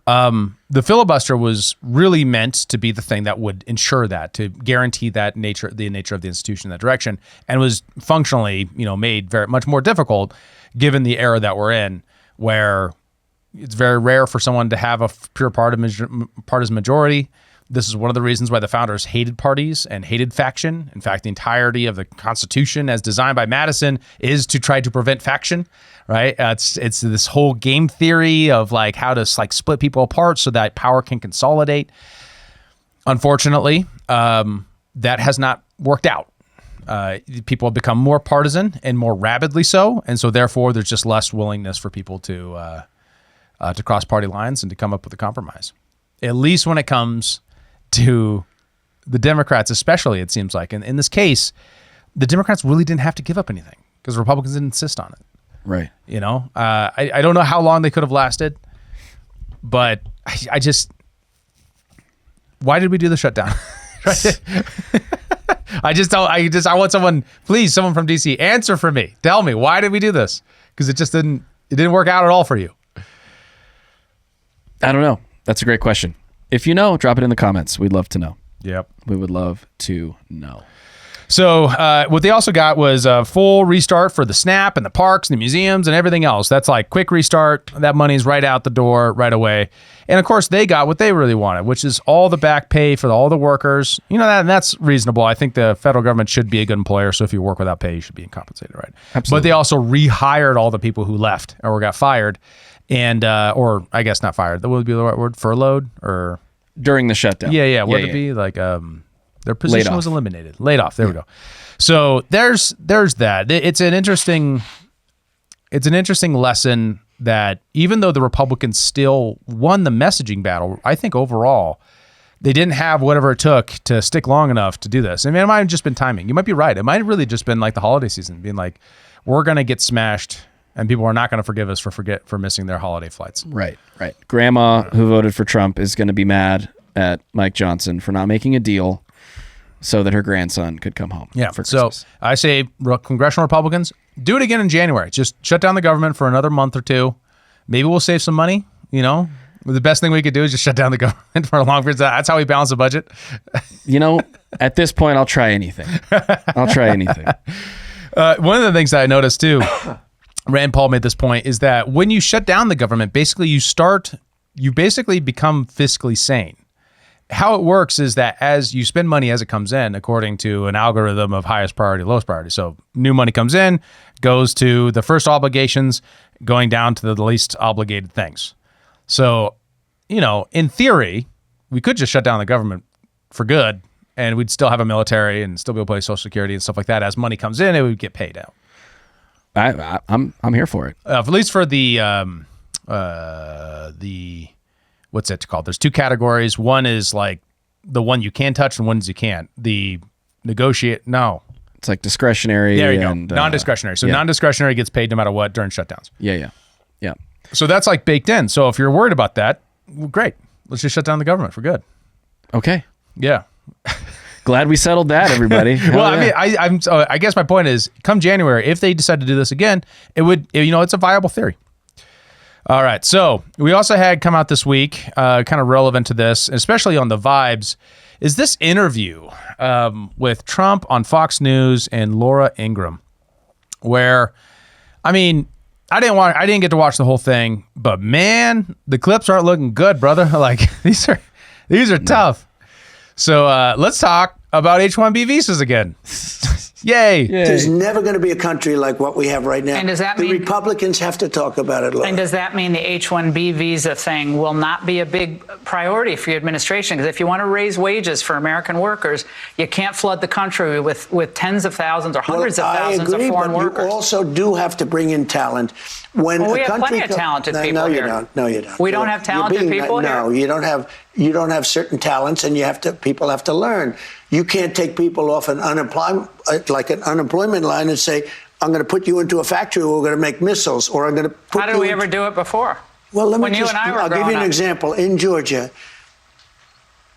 [SPEAKER 3] The filibuster was really meant to be the thing that would ensure that, to guarantee that the nature of the institution in that direction, and was functionally, made very much more difficult given the era that we're in, where it's very rare for someone to have a pure partisan majority. This is one of the reasons why the founders hated parties and hated faction. In fact, the entirety of the Constitution, as designed by Madison, is to try to prevent faction, right? It's this whole game theory of like how to split people apart so that power can consolidate. Unfortunately, that has not worked out. People have become more partisan and more rabidly so, and so therefore there's just less willingness for people to cross party lines and to come up with a compromise. At least when it comes to the Democrats, especially, it seems like. And in this case, the Democrats really didn't have to give up anything because Republicans didn't insist on it.
[SPEAKER 2] Right.
[SPEAKER 3] I don't know how long they could have lasted, but I just, why did we do the shutdown? I want someone from DC, answer for me. Tell me, why did we do this? Because it didn't work out at all for you.
[SPEAKER 2] I don't know. That's a great question. If you know, drop it in the comments. We'd love to know.
[SPEAKER 3] Yep.
[SPEAKER 2] We would love to know.
[SPEAKER 3] So what they also got was a full restart for the SNAP and the parks and the museums and everything else. That's like quick restart. That money's right out the door right away. And of course, they got what they really wanted, which is all the back pay for all the workers. That's reasonable. I think the federal government should be a good employer. So if you work without pay, you should be compensated, right?
[SPEAKER 2] Absolutely.
[SPEAKER 3] But they also rehired all the people who left or got fired. And, or I guess not fired. That would be the right word, furloughed or...
[SPEAKER 2] During the shutdown.
[SPEAKER 3] Yeah. What would it be? Like, their position was eliminated. Laid off. There we go. So there's that. It's an interesting lesson that even though the Republicans still won the messaging battle, I think overall they didn't have whatever it took to stick long enough to do this. I mean, it might have just been timing. You might be right. It might have really just been like the holiday season, being like, we're going to get smashed and people are not going to forgive us for missing their holiday flights.
[SPEAKER 2] Right. Grandma who voted for Trump is going to be mad at Mike Johnson for not making a deal so that her grandson could come home for Christmas.
[SPEAKER 3] So I say, congressional Republicans, do it again in January. Just shut down the government for another month or two. Maybe we'll save some money. The best thing we could do is just shut down the government for a long period of time. That's how we balance the budget.
[SPEAKER 2] At this point, I'll try anything. One
[SPEAKER 3] of the things that I noticed too, Rand Paul made this point, is that when you shut down the government, you basically become fiscally sane. How it works is that as you spend money as it comes in, according to an algorithm of highest priority, lowest priority. So new money comes in, goes to the first obligations, going down to the least obligated things. So, in theory, we could just shut down the government for good and we'd still have a military and still be able to pay Social Security and stuff like that. As money comes in, it would get paid out.
[SPEAKER 2] I'm here for it.
[SPEAKER 3] At least for the what's it called? There's two categories. One is like the one you can touch, and one is you can't. The negotiate. No,
[SPEAKER 2] it's like discretionary.
[SPEAKER 3] There you
[SPEAKER 2] and,
[SPEAKER 3] go. Non-discretionary. So non-discretionary gets paid no matter what during shutdowns.
[SPEAKER 2] Yeah.
[SPEAKER 3] So that's like baked in. So if you're worried about that, well, great. Let's just shut down the government for good.
[SPEAKER 2] Okay.
[SPEAKER 3] Yeah.
[SPEAKER 2] Glad we settled that, everybody.
[SPEAKER 3] Well, yeah. I mean, I guess my point is, come January, if they decide to do this again, it's a viable theory. All right. So we also had come out this week, kind of relevant to this, especially on the vibes, is this interview with Trump on Fox News and Laura Ingraham, where, I mean, I didn't get to watch the whole thing, but man, the clips aren't looking good, brother. Like these are tough. So let's talk about H-1B visas again. Yay.
[SPEAKER 5] There's never going to be a country like what we have right now.
[SPEAKER 6] And does that
[SPEAKER 5] the
[SPEAKER 6] mean
[SPEAKER 5] Republicans have to talk about it, Laura.
[SPEAKER 6] And does that mean the H-1B visa thing will not be a big priority for your administration? Because if you want to raise wages for American workers, you can't flood the country with tens of thousands or hundreds of thousands of foreign workers.
[SPEAKER 5] You also do have to bring in talent. When
[SPEAKER 6] we
[SPEAKER 5] a
[SPEAKER 6] have
[SPEAKER 5] country
[SPEAKER 6] plenty of talented people
[SPEAKER 5] you
[SPEAKER 6] here.
[SPEAKER 5] don't. No, you don't.
[SPEAKER 6] We don't have talented people here?
[SPEAKER 5] No, you don't have. You don't have certain talents, and people have to learn. You can't take people off an unemployment line and say, I'm going to put you into a factory where we're going to make missiles, or I'm going to put
[SPEAKER 6] How did we ever do it before?
[SPEAKER 5] Well,
[SPEAKER 6] I'll
[SPEAKER 5] give you an example. In Georgia,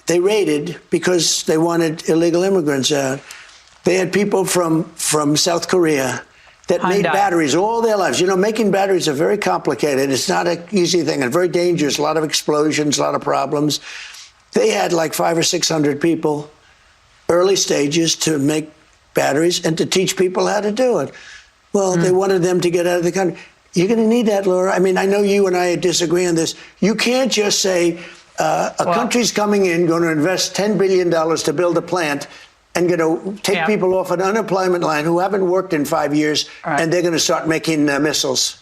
[SPEAKER 5] they raided because they wanted illegal immigrants out. They had people from South Korea that made batteries all their lives. You know, making batteries are very complicated. It's not an easy thing and very dangerous. A lot of explosions, a lot of problems. They had like 500 or 600 people, early stages, to make batteries and to teach people how to do it. Well, they wanted them to get out of the country. You're going to need that, Laura. I mean, I know you and I disagree on this. You can't just say a country's coming in, going to invest $10 billion to build a plant, and going to take people off an unemployment line who haven't worked in 5 years, and they're going to start making missiles.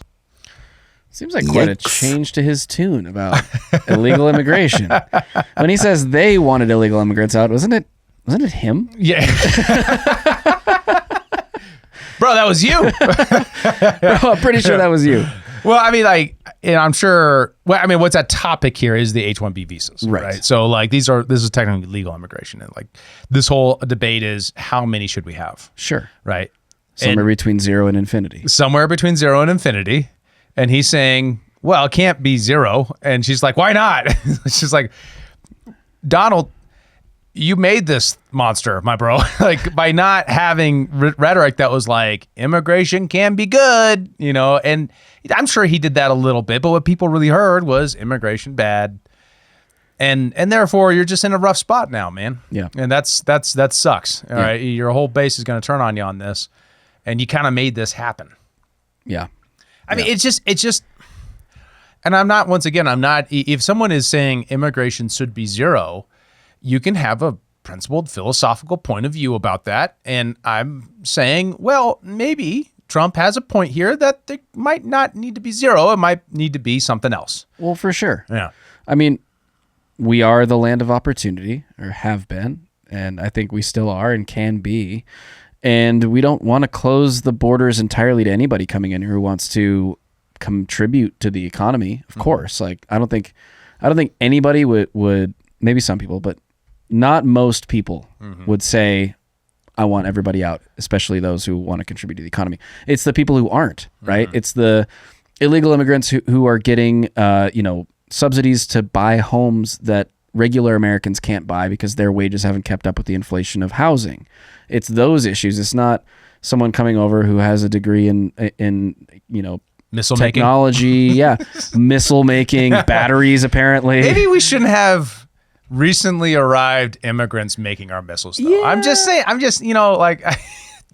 [SPEAKER 2] Seems like quite a change to his tune about illegal immigration. When he says they wanted illegal immigrants out, wasn't it him?
[SPEAKER 3] Yeah. Bro, that was you.
[SPEAKER 2] Bro, I'm pretty sure that was you.
[SPEAKER 3] Well, I mean, like, I'm sure. Well, I mean, what's at topic here is the H-1B visas, right? So, like, this is technically legal immigration, and like, this whole debate is how many should we have?
[SPEAKER 2] Sure,
[SPEAKER 3] right?
[SPEAKER 2] Somewhere between 0 and infinity.
[SPEAKER 3] Somewhere between 0 and infinity, and he's saying, "Well, it can't be 0," and she's like, "Why not?" She's like, "Donald, you made this monster, my bro, like by not having rhetoric that was like immigration can be good, you know." And I'm sure he did that a little bit, but what people really heard was immigration bad, and therefore you're just in a rough spot now, man.
[SPEAKER 2] Yeah,
[SPEAKER 3] and that sucks. All right, your whole base is going to turn on you on this, and you kind of made this happen.
[SPEAKER 2] Yeah,
[SPEAKER 3] I mean, it's just. And I'm not. If someone is saying immigration should be 0. You can have a principled philosophical point of view about that. And I'm saying, well, maybe Trump has a point here that there might not need to be 0. It might need to be something else.
[SPEAKER 2] Well, for sure.
[SPEAKER 3] Yeah.
[SPEAKER 2] I mean, we are the land of opportunity, or have been, and I think we still are and can be. And we don't want to close the borders entirely to anybody coming in who wants to contribute to the economy. Of course. Like, I don't think anybody would, maybe some people, but not most people would say, I want everybody out, especially those who want to contribute to the economy. It's the people who aren't, right? It's the illegal immigrants who are getting, subsidies to buy homes that regular Americans can't buy because their wages haven't kept up with the inflation of housing. It's those issues. It's not someone coming over who has a degree in
[SPEAKER 3] missile
[SPEAKER 2] technology. Missile making, batteries, apparently.
[SPEAKER 3] Maybe we shouldn't have recently arrived immigrants making our missiles, though. Yeah. I'm just saying,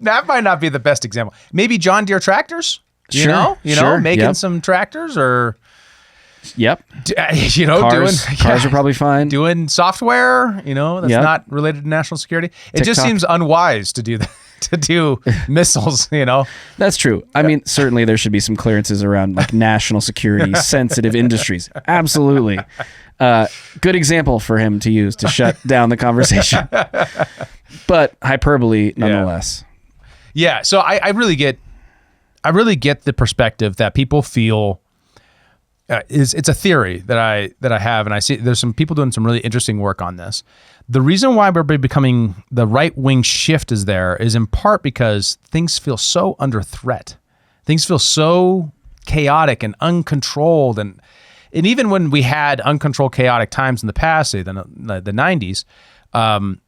[SPEAKER 3] that might not be the best example. Maybe John Deere tractors, making some tractors, or
[SPEAKER 2] cars are probably fine.
[SPEAKER 3] Doing software, that's not related to national security. It just seems unwise to do that. to do missiles,
[SPEAKER 2] That's true. I mean, certainly there should be some clearances around like national security, sensitive industries. Absolutely. Good example for him to use to shut down the conversation. But hyperbole nonetheless.
[SPEAKER 3] Yeah. So I really get the perspective that people feel it's a theory that I have, and I see there's some people doing some really interesting work on this. The reason why we're becoming the right-wing shift is in part because things feel so under threat. Things feel so chaotic and uncontrolled, and even when we had uncontrolled, chaotic times in the past, say the 90s,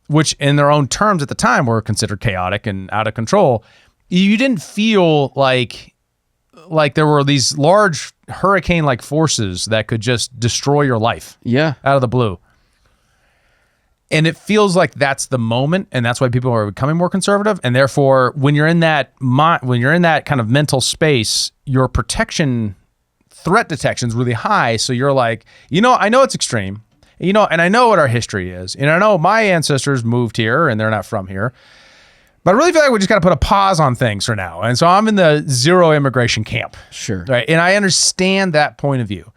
[SPEAKER 3] which in their own terms at the time were considered chaotic and out of control, you didn't feel like there were these large hurricane-like forces that could just destroy your life out of the blue. And it feels like that's the moment, and that's why people are becoming more conservative. And therefore, when you're in that kind of mental space, your threat detection is really high. So you're like, I know it's extreme, and I know what our history is, and I know my ancestors moved here and they're not from here. But I really feel like we just got to put a pause on things for now. And so I'm in the zero immigration camp.
[SPEAKER 2] Sure.
[SPEAKER 3] Right. And I understand that point of view.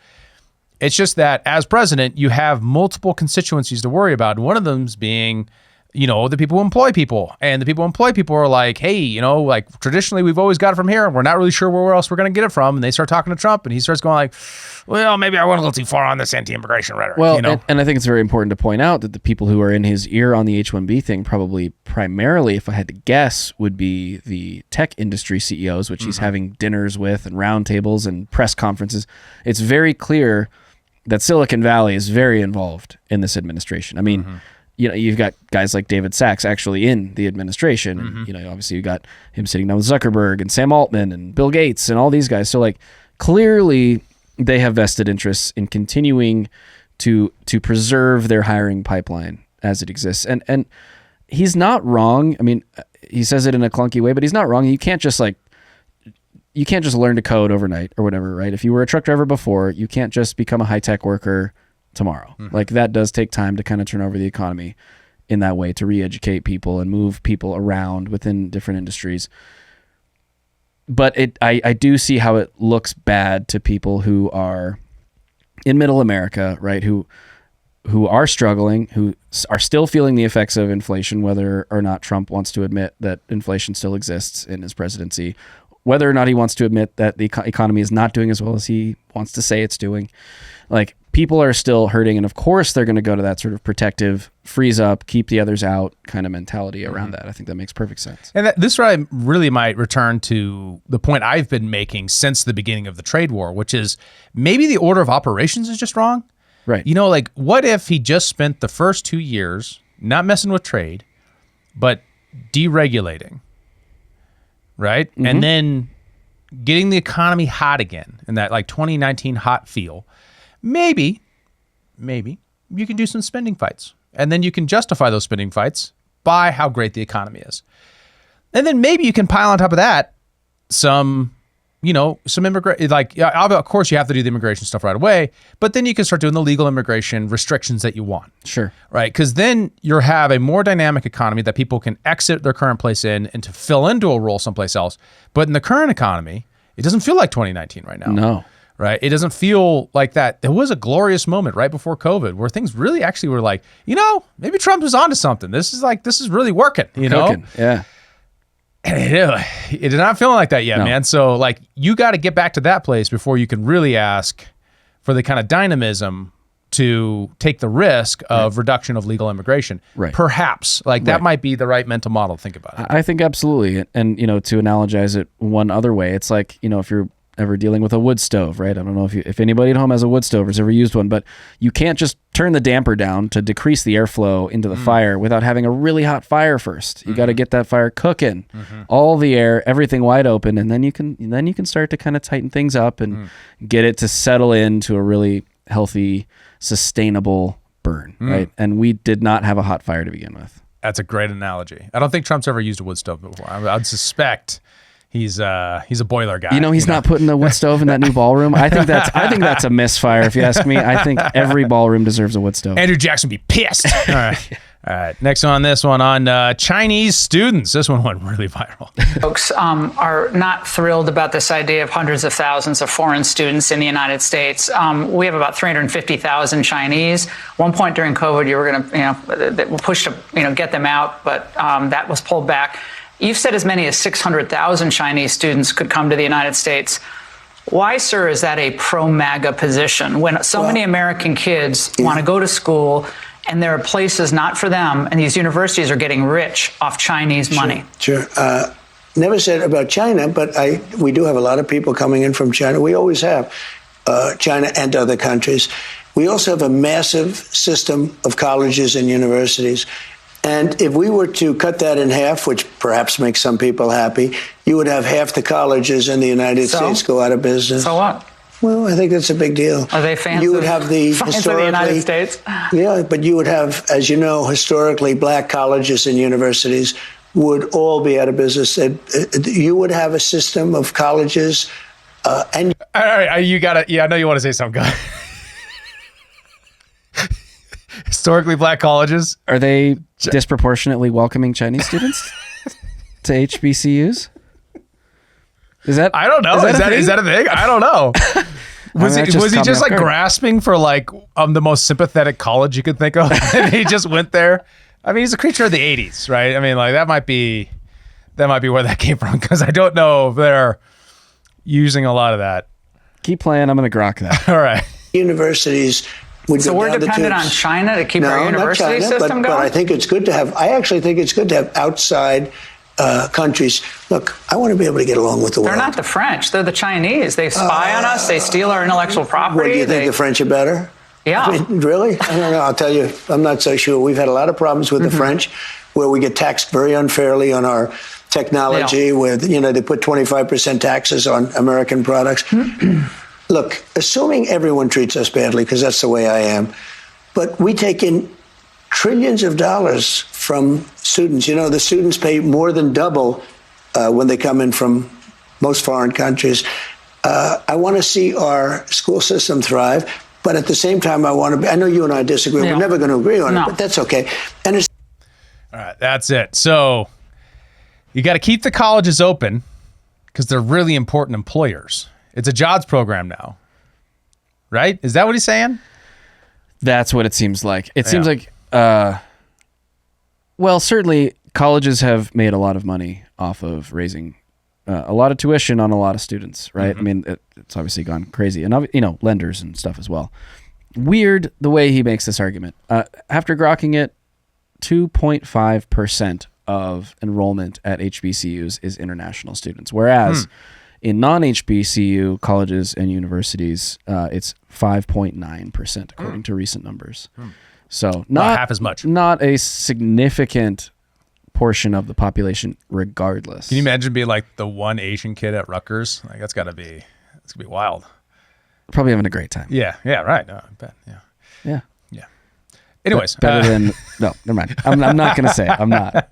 [SPEAKER 3] It's just that as president, you have multiple constituencies to worry about. And one of them is being, the people who employ people. And the people who employ people are like, hey, like traditionally we've always got it from here. And we're not really sure where else we're going to get it from. And they start talking to Trump and he starts going like, well, maybe I went a little too far on this anti-immigration rhetoric.
[SPEAKER 2] Well, and I think it's very important to point out that the people who are in his ear on the H-1B thing probably primarily, if I had to guess, would be the tech industry CEOs, which he's having dinners with and roundtables and press conferences. It's very clear that Silicon Valley is very involved in this administration. I mean, you've got guys like David Sachs actually in the administration. And, obviously you got him sitting down with Zuckerberg and Sam Altman and Bill Gates and all these guys. So like clearly they have vested interests in continuing to preserve their hiring pipeline as it exists. And he's not wrong. I mean, he says it in a clunky way, but he's not wrong. You can't just learn to code overnight or whatever, right? If you were a truck driver before, you can't just become a high-tech worker tomorrow. Like that does take time to kind of turn over the economy in that way, to re-educate people and move people around within different industries. But I do see how it looks bad to people who are in middle America, right? Who are struggling, who are still feeling the effects of inflation, whether or not Trump wants to admit that inflation still exists in his presidency, whether or not he wants to admit that the economy is not doing as well as he wants to say it's doing. Like people are still hurting. And of course they're going to go to that sort of protective, freeze up, keep the others out kind of mentality around that. I think that makes perfect sense.
[SPEAKER 3] And this really might return to the point I've been making since the beginning of the trade war, which is maybe the order of operations is just wrong.
[SPEAKER 2] Right.
[SPEAKER 3] Like what if he just spent the first 2 years not messing with trade, but deregulating, right? And then getting the economy hot again in that like 2019 hot feel. Maybe you can do some spending fights, and then you can justify those spending fights by how great the economy is. And then maybe you can pile on top of that some immigration, of course you have to do the immigration stuff right away, but then you can start doing the legal immigration restrictions that you want.
[SPEAKER 2] Sure.
[SPEAKER 3] Right. Because then you have a more dynamic economy that people can exit their current place in and to fill into a role someplace else. But in the current economy, it doesn't feel like 2019 right now.
[SPEAKER 2] No.
[SPEAKER 3] Right. It doesn't feel like that. There was a glorious moment right before COVID where things really actually were like, maybe Trump was onto something. This is really working,
[SPEAKER 2] Cooking. Yeah.
[SPEAKER 3] It is not feeling like that yet, man. So like you got to get back to that place before you can really ask for the kind of dynamism to take the risk of reduction of legal immigration.
[SPEAKER 2] Right.
[SPEAKER 3] Perhaps that might be the right mental model to think about it.
[SPEAKER 2] I think absolutely. And, to analogize it one other way, it's like, if you're ever dealing with a wood stove, right? I don't know if anybody at home has a wood stove or has ever used one, but you can't just turn the damper down to decrease the airflow into the fire without having a really hot fire first. You got to get that fire cooking, all the air, everything wide open, and then you can start to kind of tighten things up and get it to settle into a really healthy, sustainable burn, right? And we did not have a hot fire to begin with.
[SPEAKER 3] That's a great analogy. I don't think Trump's ever used a wood stove before. I'd suspect he's a boiler guy.
[SPEAKER 2] He's not putting the wood stove in that new ballroom. I think that's a misfire, if you ask me. I think every ballroom deserves a wood stove.
[SPEAKER 3] Andrew Jackson be pissed. All All right, next one on this one on Chinese students. This one went really viral.
[SPEAKER 6] Folks are not thrilled about this idea of hundreds of thousands of foreign students in the United States. We have about 350,000 Chinese. One point during COVID, you were going to, push to, get them out, but that was pulled back. You've said as many as 600,000 Chinese students could come to the United States. Why, sir, is that a pro-MAGA position when so many American kids want to go to school and there are places not for them, and these universities are getting rich off Chinese money?
[SPEAKER 5] Sure. Never said about China, but we do have a lot of people coming in from China. We always have, China and other countries. We also have a massive system of colleges and universities. And if we were to cut that in half, which perhaps makes some people happy, you would have half the colleges in the United States go out of business.
[SPEAKER 6] So what?
[SPEAKER 5] Well, I think that's a big deal.
[SPEAKER 6] Are they fans?
[SPEAKER 5] You would have the
[SPEAKER 6] fans of the United States?
[SPEAKER 5] Yeah, but you would have, as you know, historically, black colleges and universities would all be out of business. You would have a system of colleges, and
[SPEAKER 3] All right, you got to. Yeah, I know you want to say something. Go ahead. Historically black colleges.
[SPEAKER 2] Are they disproportionately welcoming Chinese students to HBCUs? Is that?
[SPEAKER 3] I don't know. Is that a thing? I don't know. Was he just like grasping for like the most sympathetic college you could think of? And he just went there. I mean, he's a creature of the 80s, right? I mean, like that might be where that came from, because I don't know if they're using a lot of that.
[SPEAKER 2] Keep playing. I'm going to grok that.
[SPEAKER 3] All right.
[SPEAKER 5] Universities would
[SPEAKER 6] So
[SPEAKER 5] go
[SPEAKER 6] we're
[SPEAKER 5] down the
[SPEAKER 6] dependent
[SPEAKER 5] tubes.
[SPEAKER 6] on China to keep our university system going?
[SPEAKER 5] But I think it's good to have. I actually think it's good to have outside countries. Look, I want to be able to get along with the world.
[SPEAKER 6] They're not the French. They're the Chinese. They spy on us. They steal our intellectual property.
[SPEAKER 5] What, do you think the French are better?
[SPEAKER 6] Yeah.
[SPEAKER 5] I mean, really? I don't know. I'll tell you, I'm not so sure. We've had a lot of problems with the French, where we get taxed very unfairly on our technology, where they put 25% taxes on American products. Look, assuming everyone treats us badly, because that's the way I am, but we take in trillions of dollars from students. The students pay more than double when they come in from most foreign countries. I want to see our school system thrive, but at the same time, I know you and I disagree. We're never going to agree on it, but that's okay. And it's
[SPEAKER 3] All right, that's it. So you got to keep the colleges open because they're really important employers. It's a jobs program now, right? Is that what he's saying?
[SPEAKER 2] That's what it seems like. It seems like, well, certainly colleges have made a lot of money off of raising a lot of tuition on a lot of students, right? I mean, it's obviously gone crazy. And, lenders and stuff as well. Weird the way he makes this argument. After grokking it, 2.5% of enrollment at HBCUs is international students, whereas in non-HBCU colleges and universities, it's 5.9%, according to recent numbers. So not
[SPEAKER 3] half as much.
[SPEAKER 2] Not a significant portion of the population, regardless.
[SPEAKER 3] Can you imagine being like the one Asian kid at Rutgers? Like that's gonna be wild.
[SPEAKER 2] Probably having a great time.
[SPEAKER 3] Yeah, right. No, I bet. Yeah. Anyways,
[SPEAKER 2] better than no. Never mind. I'm not gonna say it. I'm not.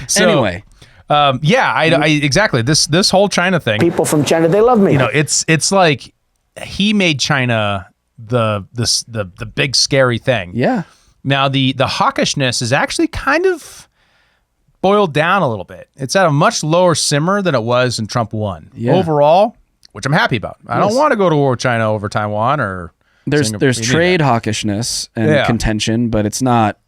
[SPEAKER 3] So,
[SPEAKER 2] anyway.
[SPEAKER 3] I exactly this whole China thing.
[SPEAKER 5] people from China, they love me.
[SPEAKER 3] It's like he made China the big scary thing.
[SPEAKER 2] Yeah.
[SPEAKER 3] Now the hawkishness is actually kind of boiled down a little bit. It's at a much lower simmer than it was in Trump 1.
[SPEAKER 2] Yeah.
[SPEAKER 3] Overall, which I'm happy about. I don't want to go to war with China over Taiwan or
[SPEAKER 2] There's trade hawkishness and contention, but it's not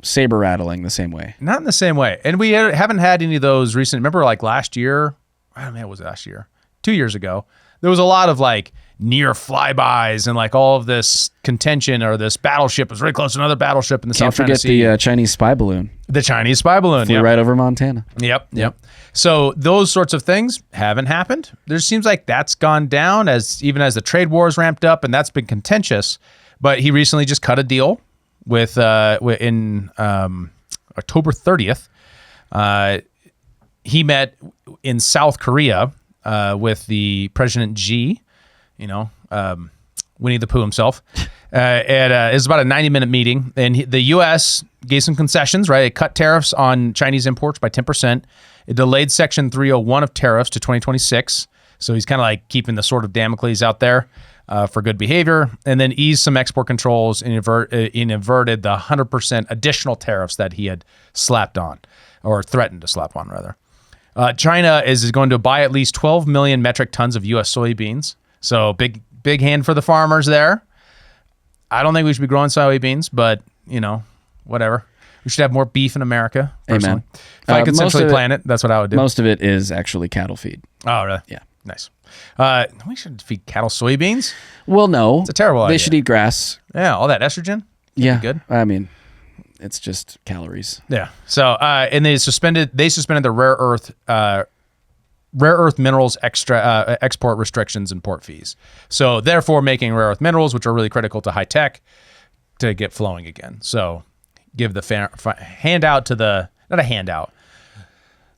[SPEAKER 2] saber rattling the same way.
[SPEAKER 3] Not in the same way. And we haven't had any of those recent. Remember, like last year? I don't know, it was last year. 2 years ago, there was a lot of like near flybys and like all of this contention, or this battleship was very close to another battleship in the South China Sea.
[SPEAKER 2] Can't forget the Chinese spy balloon.
[SPEAKER 3] The Chinese spy balloon.
[SPEAKER 2] Flew right over Montana.
[SPEAKER 3] Yep. So those sorts of things haven't happened. There seems like that's gone down even as the trade wars ramped up, and that's been contentious. But he recently just cut a deal with in October 30th. He met in South Korea with the President Xi, Winnie the Pooh himself. It was about a 90-minute meeting, and the U.S. gave some concessions, right? It cut tariffs on Chinese imports by 10%. It delayed Section 301 of tariffs to 2026. So he's kind of like keeping the sword of Damocles out there. for good behavior, and then eased some export controls and inverted the 100% additional tariffs that he had slapped on, or threatened to slap on, rather. China is going to buy at least 12 million metric tons of U.S. soybeans. So big hand for the farmers there. I don't think we should be growing soybeans, but, whatever. We should have more beef in America, personally.
[SPEAKER 2] Amen.
[SPEAKER 3] If I could centrally plant it, that's what I would do.
[SPEAKER 2] Most of it is actually cattle feed.
[SPEAKER 3] Oh, really?
[SPEAKER 2] Yeah.
[SPEAKER 3] Nice. We should feed cattle soybeans.
[SPEAKER 2] Well, no.
[SPEAKER 3] It's a terrible idea.
[SPEAKER 2] They should eat grass.
[SPEAKER 3] Yeah, all that estrogen.
[SPEAKER 2] Yeah.
[SPEAKER 3] Good.
[SPEAKER 2] I mean, it's just calories.
[SPEAKER 3] Yeah. So, and they suspended the rare earth minerals export restrictions and port fees. So, therefore, making rare earth minerals, which are really critical to high tech, to get flowing again. So, give the handout to the, not a handout,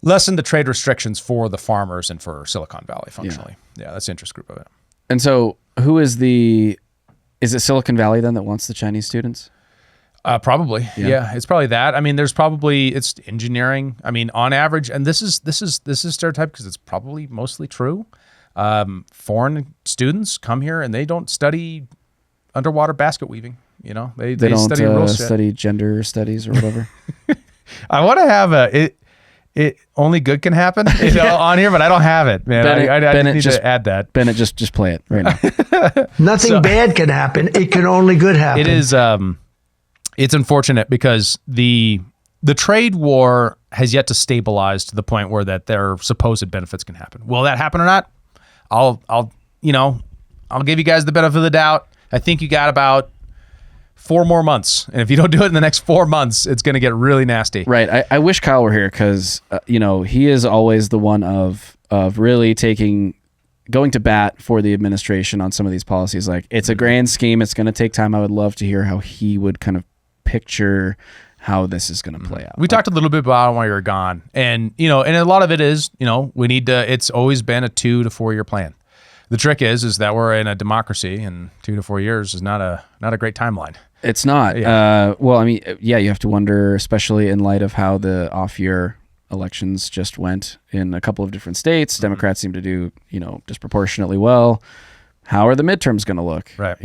[SPEAKER 3] lessen the trade restrictions for the farmers and for Silicon Valley functionally. Yeah, that's the interest group of it.
[SPEAKER 2] And so who is is it Silicon Valley then that wants the Chinese students?
[SPEAKER 3] Probably. Yeah. It's probably that. I mean, it's engineering. I mean, on average, and this is stereotype because it's probably mostly true. Foreign students come here and they don't study underwater basket weaving. They don't study real shit.
[SPEAKER 2] Study gender studies or whatever.
[SPEAKER 3] I want to have it only good can happen on here, but I don't have it, man. I need to add that.
[SPEAKER 2] Bennett, just play it right now.
[SPEAKER 5] Nothing bad can happen. It can only good happen.
[SPEAKER 3] It is. It's unfortunate because the trade war has yet to stabilize to the point where that their supposed benefits can happen. Will that happen or not? I'll give you guys the benefit of the doubt. I think you got about 4 more months. And if you don't do it in the next 4 months, it's going to get really nasty.
[SPEAKER 2] Right. I wish Kyle were here because, he is always the one of really going to bat for the administration on some of these policies. Like, it's a grand scheme. It's going to take time. I would love to hear how he would kind of picture how this is going to play out.
[SPEAKER 3] We talked a little bit about it while you were gone. And, and a lot of it is, we need to, it's always been a 2 to 4 year plan. The trick is that we're in a democracy and 2 to 4 years is not a great timeline.
[SPEAKER 2] It's not.
[SPEAKER 3] Yeah.
[SPEAKER 2] Well, I mean, you have to wonder, especially in light of how the off-year elections just went in a couple of different states. Mm-hmm. Democrats seem to do, disproportionately well. How are the midterms going to look?
[SPEAKER 3] Right.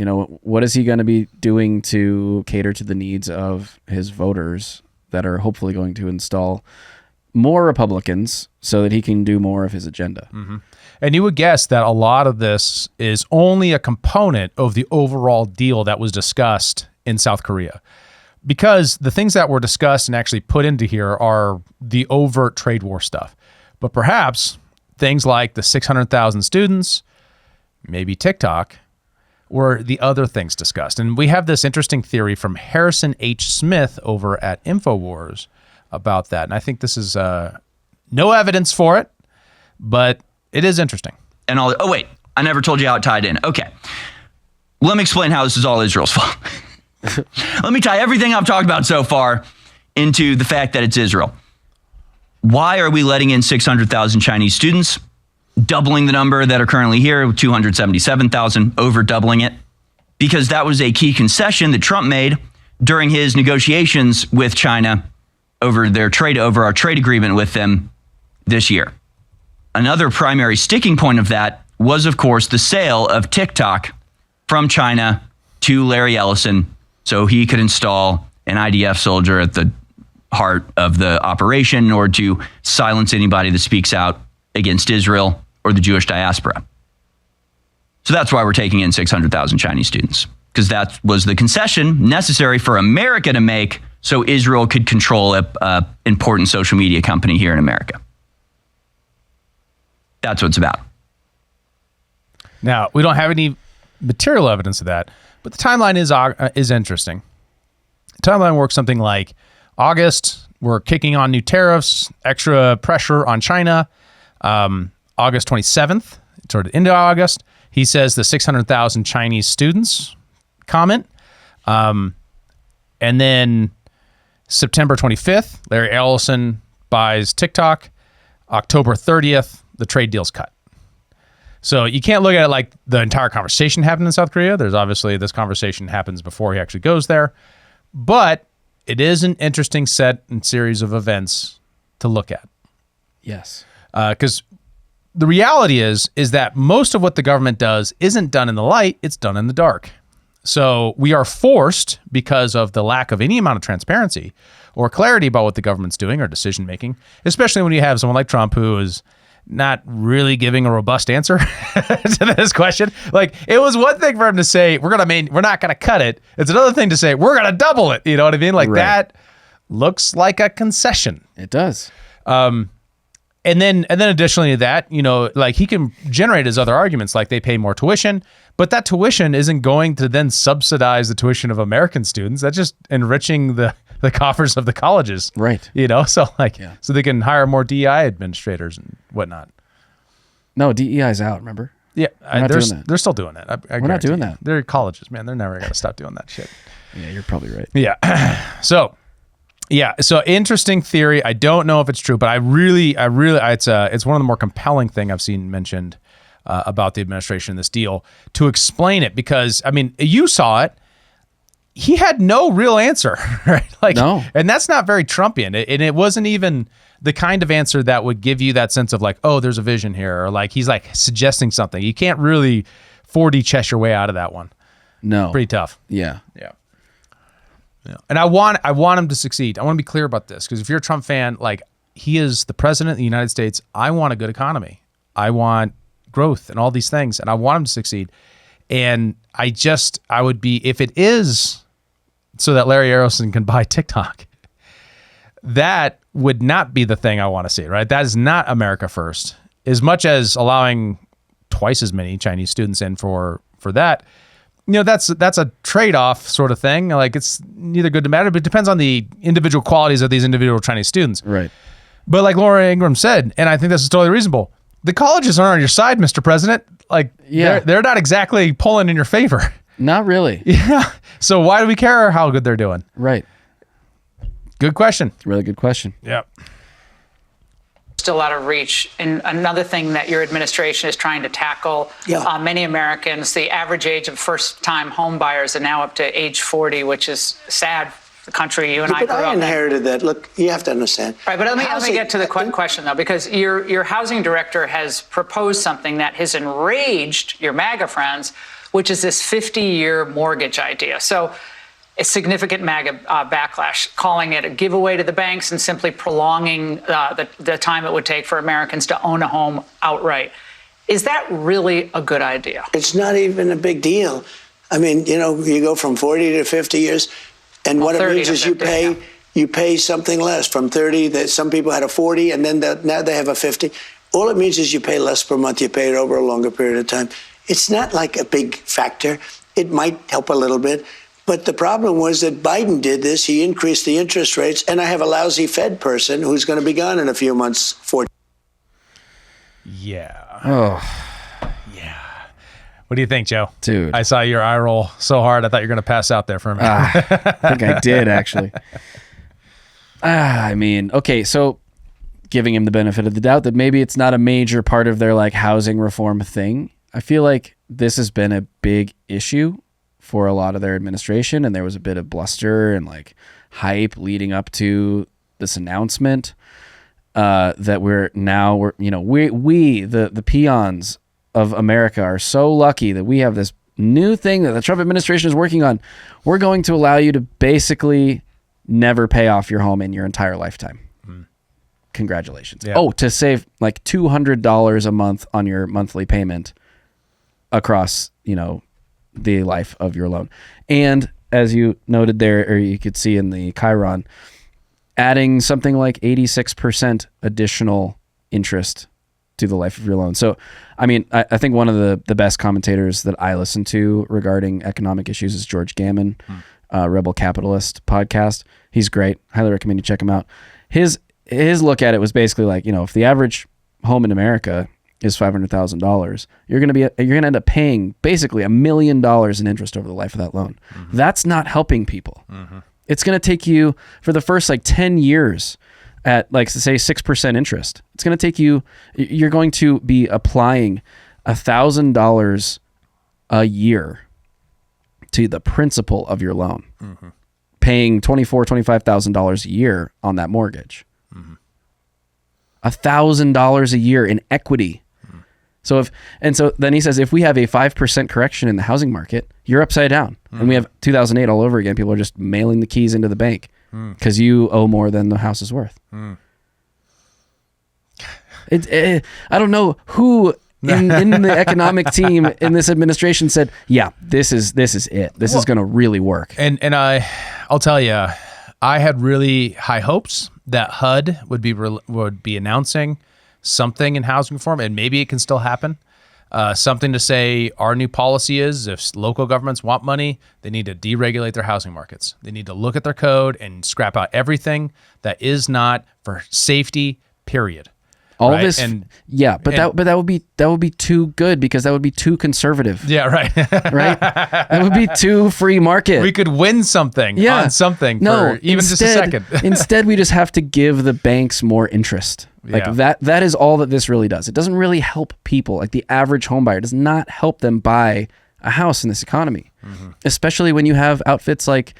[SPEAKER 2] What is he going to be doing to cater to the needs of his voters that are hopefully going to install more Republicans so that he can do more of his agenda?
[SPEAKER 3] Mm-hmm. And you would guess that a lot of this is only a component of the overall deal that was discussed in South Korea. Because the things that were discussed and actually put into here are the overt trade war stuff. But perhaps things like the 600,000 students, maybe TikTok, were the other things discussed. And we have this interesting theory from Harrison H. Smith over at InfoWars about that. And I think this is no evidence for it, but it is interesting.
[SPEAKER 7] And oh wait, I never told you how it tied in. Okay. Let me explain how this is all Israel's fault. Let me tie everything I've talked about so far into the fact that it's Israel. Why are we letting in 600,000 Chinese students, doubling the number that are currently here, 277,000, over doubling it? Because that was a key concession that Trump made during his negotiations with China over our trade agreement with them this year. Another primary sticking point of that was, of course, the sale of TikTok from China to Larry Ellison so he could install an IDF soldier at the heart of the operation in order to silence anybody that speaks out against Israel or the Jewish diaspora. So that's why we're taking in 600,000 Chinese students, because that was the concession necessary for America to make so Israel could control an important social media company here in America. That's what it's about.
[SPEAKER 3] Now, we don't have any material evidence of that, but the timeline is interesting. The timeline works something like August, we're kicking on new tariffs, extra pressure on China. August 27th, toward the end of August, he says the 600,000 Chinese students comment. And then September 25th, Larry Ellison buys TikTok. October 30th, the trade deal's cut. So you can't look at it like the entire conversation happened in South Korea. There's obviously this conversation happens before he actually goes there. But it is an interesting set and series of events to look at.
[SPEAKER 2] Yes.
[SPEAKER 3] Because the reality is that most of what the government does isn't done in the light, it's done in the dark. So we are forced, because of the lack of any amount of transparency or clarity about what the government's doing or decision making, especially when you have someone like Trump who is not really giving a robust answer to this question. Like, it was one thing for him to say, we're not gonna cut it. It's another thing to say, we're gonna double it. You know what I mean? Like, that looks like a concession.
[SPEAKER 2] It does.
[SPEAKER 3] And then additionally to that, you know, like, he can generate his other arguments, like they pay more tuition, but that tuition isn't going to then subsidize the tuition of American students. That's just enriching the coffers of the colleges.
[SPEAKER 2] Right.
[SPEAKER 3] You know, so so they can hire more DEI administrators and whatnot.
[SPEAKER 2] No, DEI's out, remember?
[SPEAKER 3] Yeah, they're still doing that.
[SPEAKER 2] We're not doing that.
[SPEAKER 3] They're colleges, man. They're never going to stop doing that shit.
[SPEAKER 2] Yeah, you're probably right.
[SPEAKER 3] Yeah. So interesting theory. I don't know if it's true, but I really, it's one of the more compelling thing I've seen mentioned about the administration in this deal to explain it, because I mean, you saw it. He had no real answer, right? Like,
[SPEAKER 2] no.
[SPEAKER 3] And that's not very Trumpian. And it wasn't even the kind of answer that would give you that sense of like, oh, there's a vision here, or like he's like suggesting something. You can't really 4D chess your way out of that one.
[SPEAKER 2] No.
[SPEAKER 3] Pretty tough.
[SPEAKER 2] Yeah.
[SPEAKER 3] Yeah. And I want him to succeed. I want to be clear about this, because if you're a Trump fan, like, he is the president of the United States. I want a good economy. I want growth and all these things, and I want him to succeed. And I would be, if it is so that Larry Ellison can buy TikTok, that would not be the thing I want to see, right? That is not America first. As much as allowing twice as many Chinese students in for that, you know, that's a trade-off sort of thing. Like, it's neither good nor bad, but it depends on the individual qualities of these individual Chinese students.
[SPEAKER 2] Right.
[SPEAKER 3] But like Laura Ingraham said, and I think this is totally reasonable, the colleges aren't on your side, Mr. President. Like, they're not exactly pulling in your favor.
[SPEAKER 2] Not really.
[SPEAKER 3] Yeah. So why do we care how good they're doing?
[SPEAKER 2] Right.
[SPEAKER 3] Good question.
[SPEAKER 2] Really good question.
[SPEAKER 3] Yep.
[SPEAKER 6] Still out of reach. And another thing that your administration is trying to tackle, many Americans, the average age of first-time home buyers are now up to age 40, which is sad. The country you and I grew up in.
[SPEAKER 5] I inherited that. Look, you have to understand.
[SPEAKER 6] Right, but let me get to the question, though, because your housing director has proposed something that has enraged your MAGA friends, which is this 50-year mortgage idea. So a significant MAGA backlash, calling it a giveaway to the banks and simply prolonging the time it would take for Americans to own a home outright. Is that really a good idea?
[SPEAKER 5] It's not even a big deal. I mean, you know, you go from 40 to 50 years, and what it means is you pay something less from 30. That some people had a 40, and then now they have a 50. All it means is you pay less per month. You pay it over a longer period of time. It's not like a big factor. It might help a little bit. But the problem was that Biden did this. He increased the interest rates, and I have a lousy Fed person who's going to be gone in a few months.
[SPEAKER 3] Yeah.
[SPEAKER 2] Oh.
[SPEAKER 3] Yeah. What do you think, Joe?
[SPEAKER 2] Dude.
[SPEAKER 3] I saw your eye roll so hard, I thought you were going to pass out there for a minute.
[SPEAKER 2] I think I did, actually. I mean, okay, so giving him the benefit of the doubt that maybe it's not a major part of their like housing reform thing. I feel like this has been a big issue for a lot of their administration, and there was a bit of bluster and like hype leading up to this announcement that the peons of America are so lucky that we have this new thing that the Trump administration is working on. We're going to allow you to basically never pay off your home in your entire lifetime. Congratulations. Yeah. Oh, to save like $200 a month on your monthly payment across, you know, the life of your loan. And as you noted there, or you could see in the Chiron, adding something like 86% additional interest to the life of your loan. So, I mean, I think one of the best commentators that I listen to regarding economic issues is George Gammon, Rebel Capitalist podcast. He's great. Highly recommend you check him out. His look at it was basically like, you know, if the average home in America is $500,000, you're going to end up paying basically $1 million in interest over the life of that loan. Mm-hmm. That's not helping people. Mm-hmm. It's going to take you for the first like 10 years at like say 6% interest. It's going to take you're going to be applying $1,000 a year to the principal of your loan, paying $25,000 a year on that mortgage. $1,000 a year in equity So then he says, if we have a 5% correction in the housing market, you're upside down. And we have 2008 all over again. People are just mailing the keys into the bank because you owe more than the house is worth. I don't know who in the economic team in this administration said, yeah, this is it. This is going to really work.
[SPEAKER 3] And I'll tell you, I had really high hopes that HUD would be announcing something in housing reform, and maybe it can still happen. Something to say our new policy is if local governments want money, they need to deregulate their housing markets. They need to look at their code and scrap out everything that is not for safety, period.
[SPEAKER 2] All
[SPEAKER 3] right?
[SPEAKER 2] this, that would be too good because that would be too conservative.
[SPEAKER 3] Yeah, right.
[SPEAKER 2] Right? That would be too free market.
[SPEAKER 3] We could win something on something for even just a second.
[SPEAKER 2] Instead, we just have to give the banks more interest. Like that is all that this really does. It doesn't really help people. Like the average home buyer does not help them buy a house in this economy, especially when you have outfits like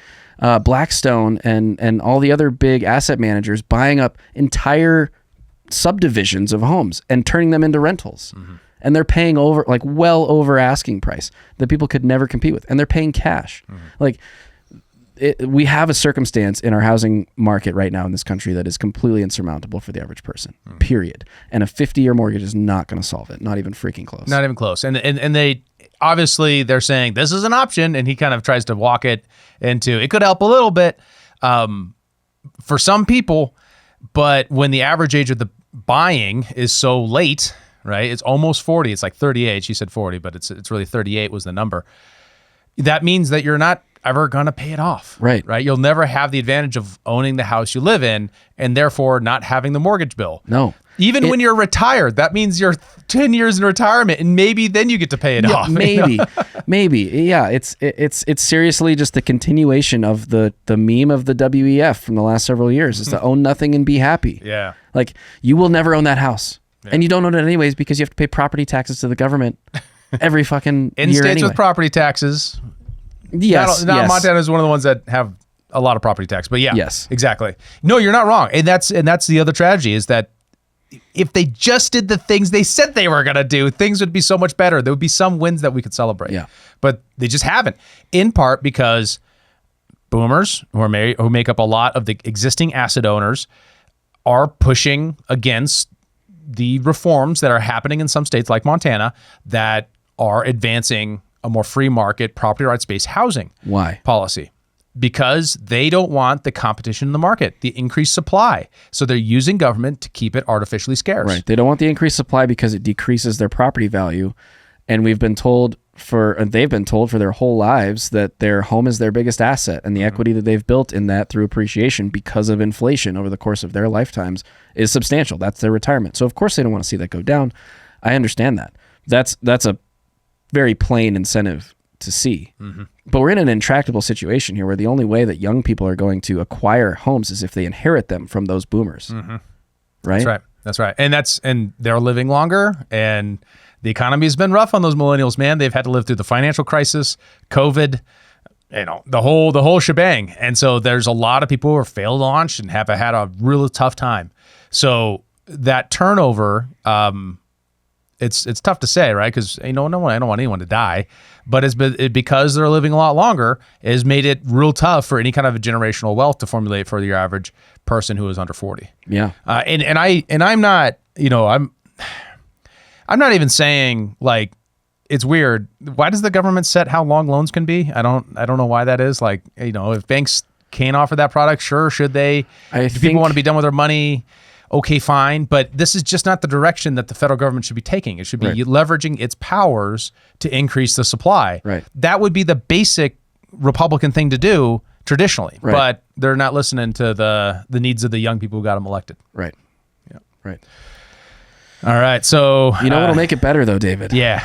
[SPEAKER 2] Blackstone and all the other big asset managers buying up entire subdivisions of homes and turning them into rentals. And they're paying well over asking price that people could never compete with. And they're paying cash. We have a circumstance in our housing market right now in this country that is completely insurmountable for the average person, period. And a 50-year mortgage is not going to solve it. Not even freaking close.
[SPEAKER 3] Not even close. And they obviously they're saying this is an option, and he kind of tries to walk it into it could help a little bit for some people, but when the average age of the buying is so late, right? It's almost 40. It's like 38. She said 40, but it's really 38 was the number. That means that you're not ever going to pay it off.
[SPEAKER 2] Right.
[SPEAKER 3] You'll never have the advantage of owning the house you live in and therefore not having the mortgage bill.
[SPEAKER 2] No.
[SPEAKER 3] Even when you're retired, that means you're 10 years in retirement and maybe then you get to pay it off.
[SPEAKER 2] Maybe. Yeah. It's seriously just the continuation of the meme of the WEF from the last several years is to own nothing and be happy.
[SPEAKER 3] Yeah.
[SPEAKER 2] Like you will never own that house and you don't own it anyways because you have to pay property taxes to the government every fucking
[SPEAKER 3] in
[SPEAKER 2] year
[SPEAKER 3] states
[SPEAKER 2] anyway.
[SPEAKER 3] with property taxes.
[SPEAKER 2] Yes.
[SPEAKER 3] Montana is one of the ones that have a lot of property tax, but yeah,
[SPEAKER 2] yes,
[SPEAKER 3] exactly. No, you're not wrong. And that's the other tragedy is that if they just did the things they said they were going to do, things would be so much better. There would be some wins that we could celebrate.
[SPEAKER 2] Yeah.
[SPEAKER 3] But they just haven't, in part because boomers who make up a lot of the existing asset owners are pushing against the reforms that are happening in some states like Montana that are advancing a more free market, property rights-based housing policy. Because they don't want the competition in the market, the increased supply. So they're using government to keep it artificially scarce.
[SPEAKER 2] Right. They don't want the increased supply because it decreases their property value. And they've been told for their whole lives that their home is their biggest asset, and the equity that they've built in that through appreciation because of inflation over the course of their lifetimes is substantial. That's their retirement. So of course they don't want to see that go down. I understand that. That's a very plain incentive to see. But we're in an intractable situation here where the only way that young people are going to acquire homes is if they inherit them from those boomers. Right?
[SPEAKER 3] That's right. And they're living longer, and the economy has been rough on those millennials, man. They've had to live through the financial crisis, COVID, the whole shebang. And so there's a lot of people who are failed launch and have had a really tough time. So that turnover, it's tough to say, right? Because I don't want anyone to die, but because they're living a lot longer, it has made it real tough for any kind of a generational wealth to formulate for your average person who is under 40.
[SPEAKER 2] Yeah.
[SPEAKER 3] I'm not, I'm not even saying like it's weird. Why does the government set how long loans can be? I don't know why that is. Like, if banks can't offer that product, sure, should they? Do people want to be done with their money? Okay, fine. But this is just not the direction that the federal government should be taking. It should be leveraging its powers to increase the supply.
[SPEAKER 2] Right.
[SPEAKER 3] That would be the basic Republican thing to do traditionally.
[SPEAKER 2] Right.
[SPEAKER 3] But they're not listening to the needs of the young people who got them elected.
[SPEAKER 2] Right.
[SPEAKER 3] Yeah.
[SPEAKER 2] Right.
[SPEAKER 3] All right. So
[SPEAKER 2] what'll make it better though, David?
[SPEAKER 3] Yeah.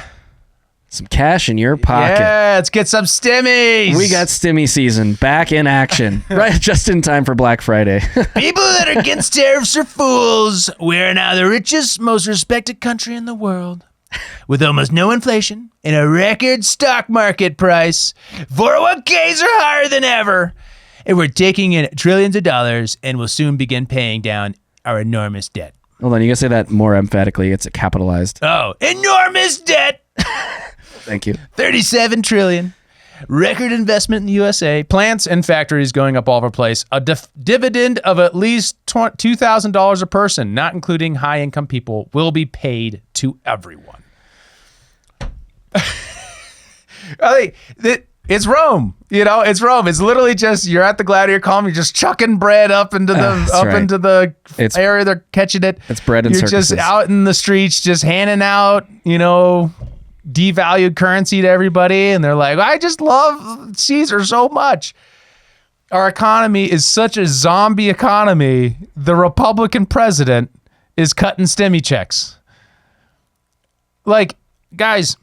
[SPEAKER 2] Some cash in your pocket.
[SPEAKER 3] Yeah, let's get some stimmies.
[SPEAKER 2] We got stimmy season back in action. Right, just in time for Black Friday.
[SPEAKER 3] People that are against tariffs are fools. We're now the richest, most respected country in the world. With almost no inflation and a record stock market price. 401ks are higher than ever. And we're taking in trillions of dollars and will soon begin paying down our enormous debt.
[SPEAKER 2] Hold on, you gotta say that more emphatically. It's capitalized.
[SPEAKER 3] Oh, enormous debt.
[SPEAKER 2] Thank you.
[SPEAKER 3] 37 trillion. Record investment in the USA. Plants and factories going up all over the place. A dividend of at least $2,000 a person, not including high-income people, will be paid to everyone. It's Rome. It's Rome. It's literally just, you're at the Gladiator Column, you're just chucking bread up into the into the area they're catching it.
[SPEAKER 2] It's bread and
[SPEAKER 3] circuses. You're just out in the streets, just handing out, devalued currency to everybody, and they're like, I just love Caesar so much. Our economy is such a zombie economy, the Republican president is cutting stimmy checks. Like, guys.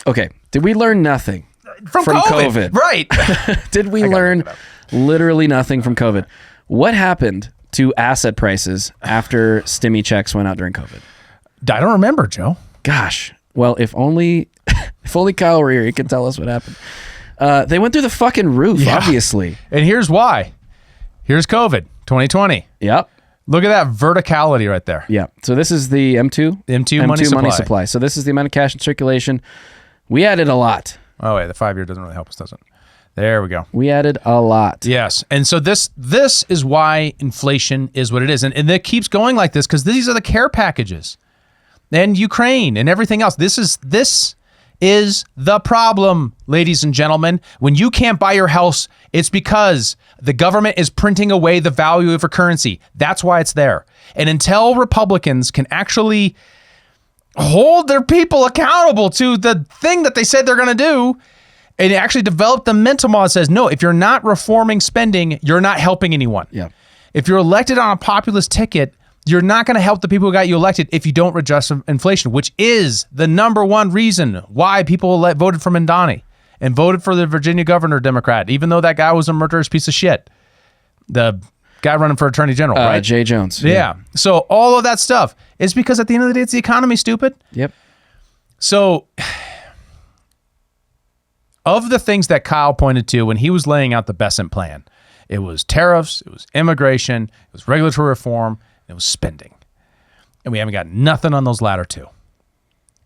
[SPEAKER 2] Okay, did we learn nothing
[SPEAKER 3] from COVID? Right.
[SPEAKER 2] Did we learn literally nothing from COVID? What happened to asset prices after stimmy checks went out during COVID?
[SPEAKER 3] I don't remember, Joe.
[SPEAKER 2] Gosh. Well, if only Kyle were here, he could tell us what happened. They went through the fucking roof, obviously.
[SPEAKER 3] And here's why. Here's COVID, 2020.
[SPEAKER 2] Yep.
[SPEAKER 3] Look at that verticality right there.
[SPEAKER 2] Yeah. So this is the M2 money supply. So this is the amount of cash in circulation. We added a lot.
[SPEAKER 3] Oh, wait, the 5-year doesn't really help us, does it? There we go.
[SPEAKER 2] We added a lot.
[SPEAKER 3] Yes. And so this is why inflation is what it is. And it keeps going like this because these are the care packages. And Ukraine and everything else. This is the problem, ladies and gentlemen. When you can't buy your house, it's because the government is printing away the value of your currency. That's why it's there. And until Republicans can actually hold their people accountable to the thing that they said they're going to do, and actually develop the mental model that says, no, if you're not reforming spending, you're not helping anyone.
[SPEAKER 2] Yeah.
[SPEAKER 3] If you're elected on a populist ticket, you're not going to help the people who got you elected if you don't adjust inflation, which is the number one reason why people voted for Mandani and voted for the Virginia governor Democrat, even though that guy was a murderous piece of shit. The guy running for attorney general, right?
[SPEAKER 2] Jay Jones.
[SPEAKER 3] Yeah. So all of that stuff is because at the end of the day, it's the economy, stupid.
[SPEAKER 2] Yep. So
[SPEAKER 3] of the things that Kyle pointed to when he was laying out the Besant plan, it was tariffs, it was immigration, it was regulatory reform, it was spending. And we haven't got nothing on those latter two.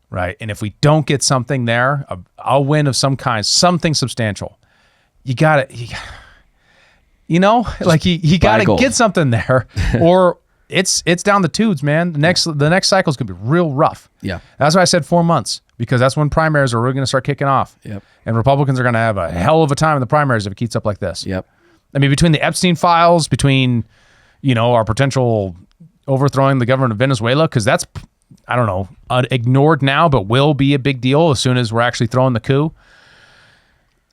[SPEAKER 3] Right? And if we don't get something there, a win of some kind, something substantial, you got to, you got to get something there, or it's down the tubes, man. The next cycle is going to be real rough.
[SPEAKER 2] Yeah.
[SPEAKER 3] That's why I said 4 months, because that's when primaries are really going to start kicking off.
[SPEAKER 2] Yep.
[SPEAKER 3] And Republicans are going to have a hell of a time in the primaries if it keeps up like this.
[SPEAKER 2] Yep.
[SPEAKER 3] I mean, between the Epstein files, between, our potential overthrowing the government of Venezuela, because that's, I don't know, ignored now, but will be a big deal as soon as we're actually throwing the coup.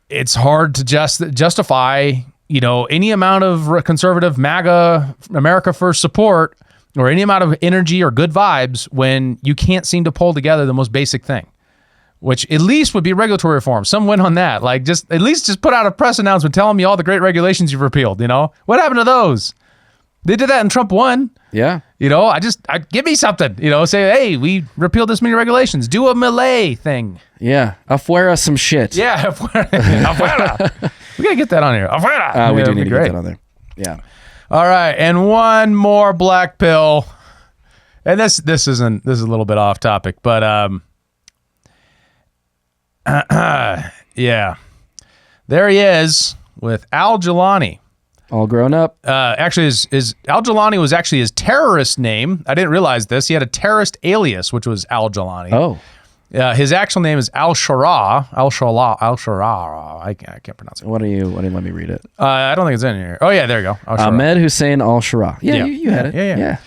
[SPEAKER 3] It's hard to justify, any amount of conservative MAGA, America First support, or any amount of energy or good vibes when you can't seem to pull together the most basic thing, which at least would be regulatory reform. Some win on that. Like, at least put out a press announcement telling me all the great regulations you've repealed. What happened to those? They did that and Trump won.
[SPEAKER 2] Yeah.
[SPEAKER 3] I give me something, say, hey, we repealed this many regulations. Do a Malay thing.
[SPEAKER 2] Yeah. Afuera some shit.
[SPEAKER 3] Yeah. Afuera. We got to get that on here. Afuera.
[SPEAKER 2] We do need to get that on there. Yeah.
[SPEAKER 3] All right. And one more black pill. And this is a little bit off topic, but, yeah. There he is with Al Jilani.
[SPEAKER 2] All grown up.
[SPEAKER 3] Actually, is Al Jilani was actually his terrorist name. I didn't realize this. He had a terrorist alias, which was Al Jilani.
[SPEAKER 2] Oh.
[SPEAKER 3] His actual name is Al-Shara. I can't pronounce it.
[SPEAKER 2] Why don't you let me read it?
[SPEAKER 3] I don't think it's in here. Oh, yeah, there you go.
[SPEAKER 2] Ahmed Hussein Al-Shara. Yeah, you had it.
[SPEAKER 3] Yeah.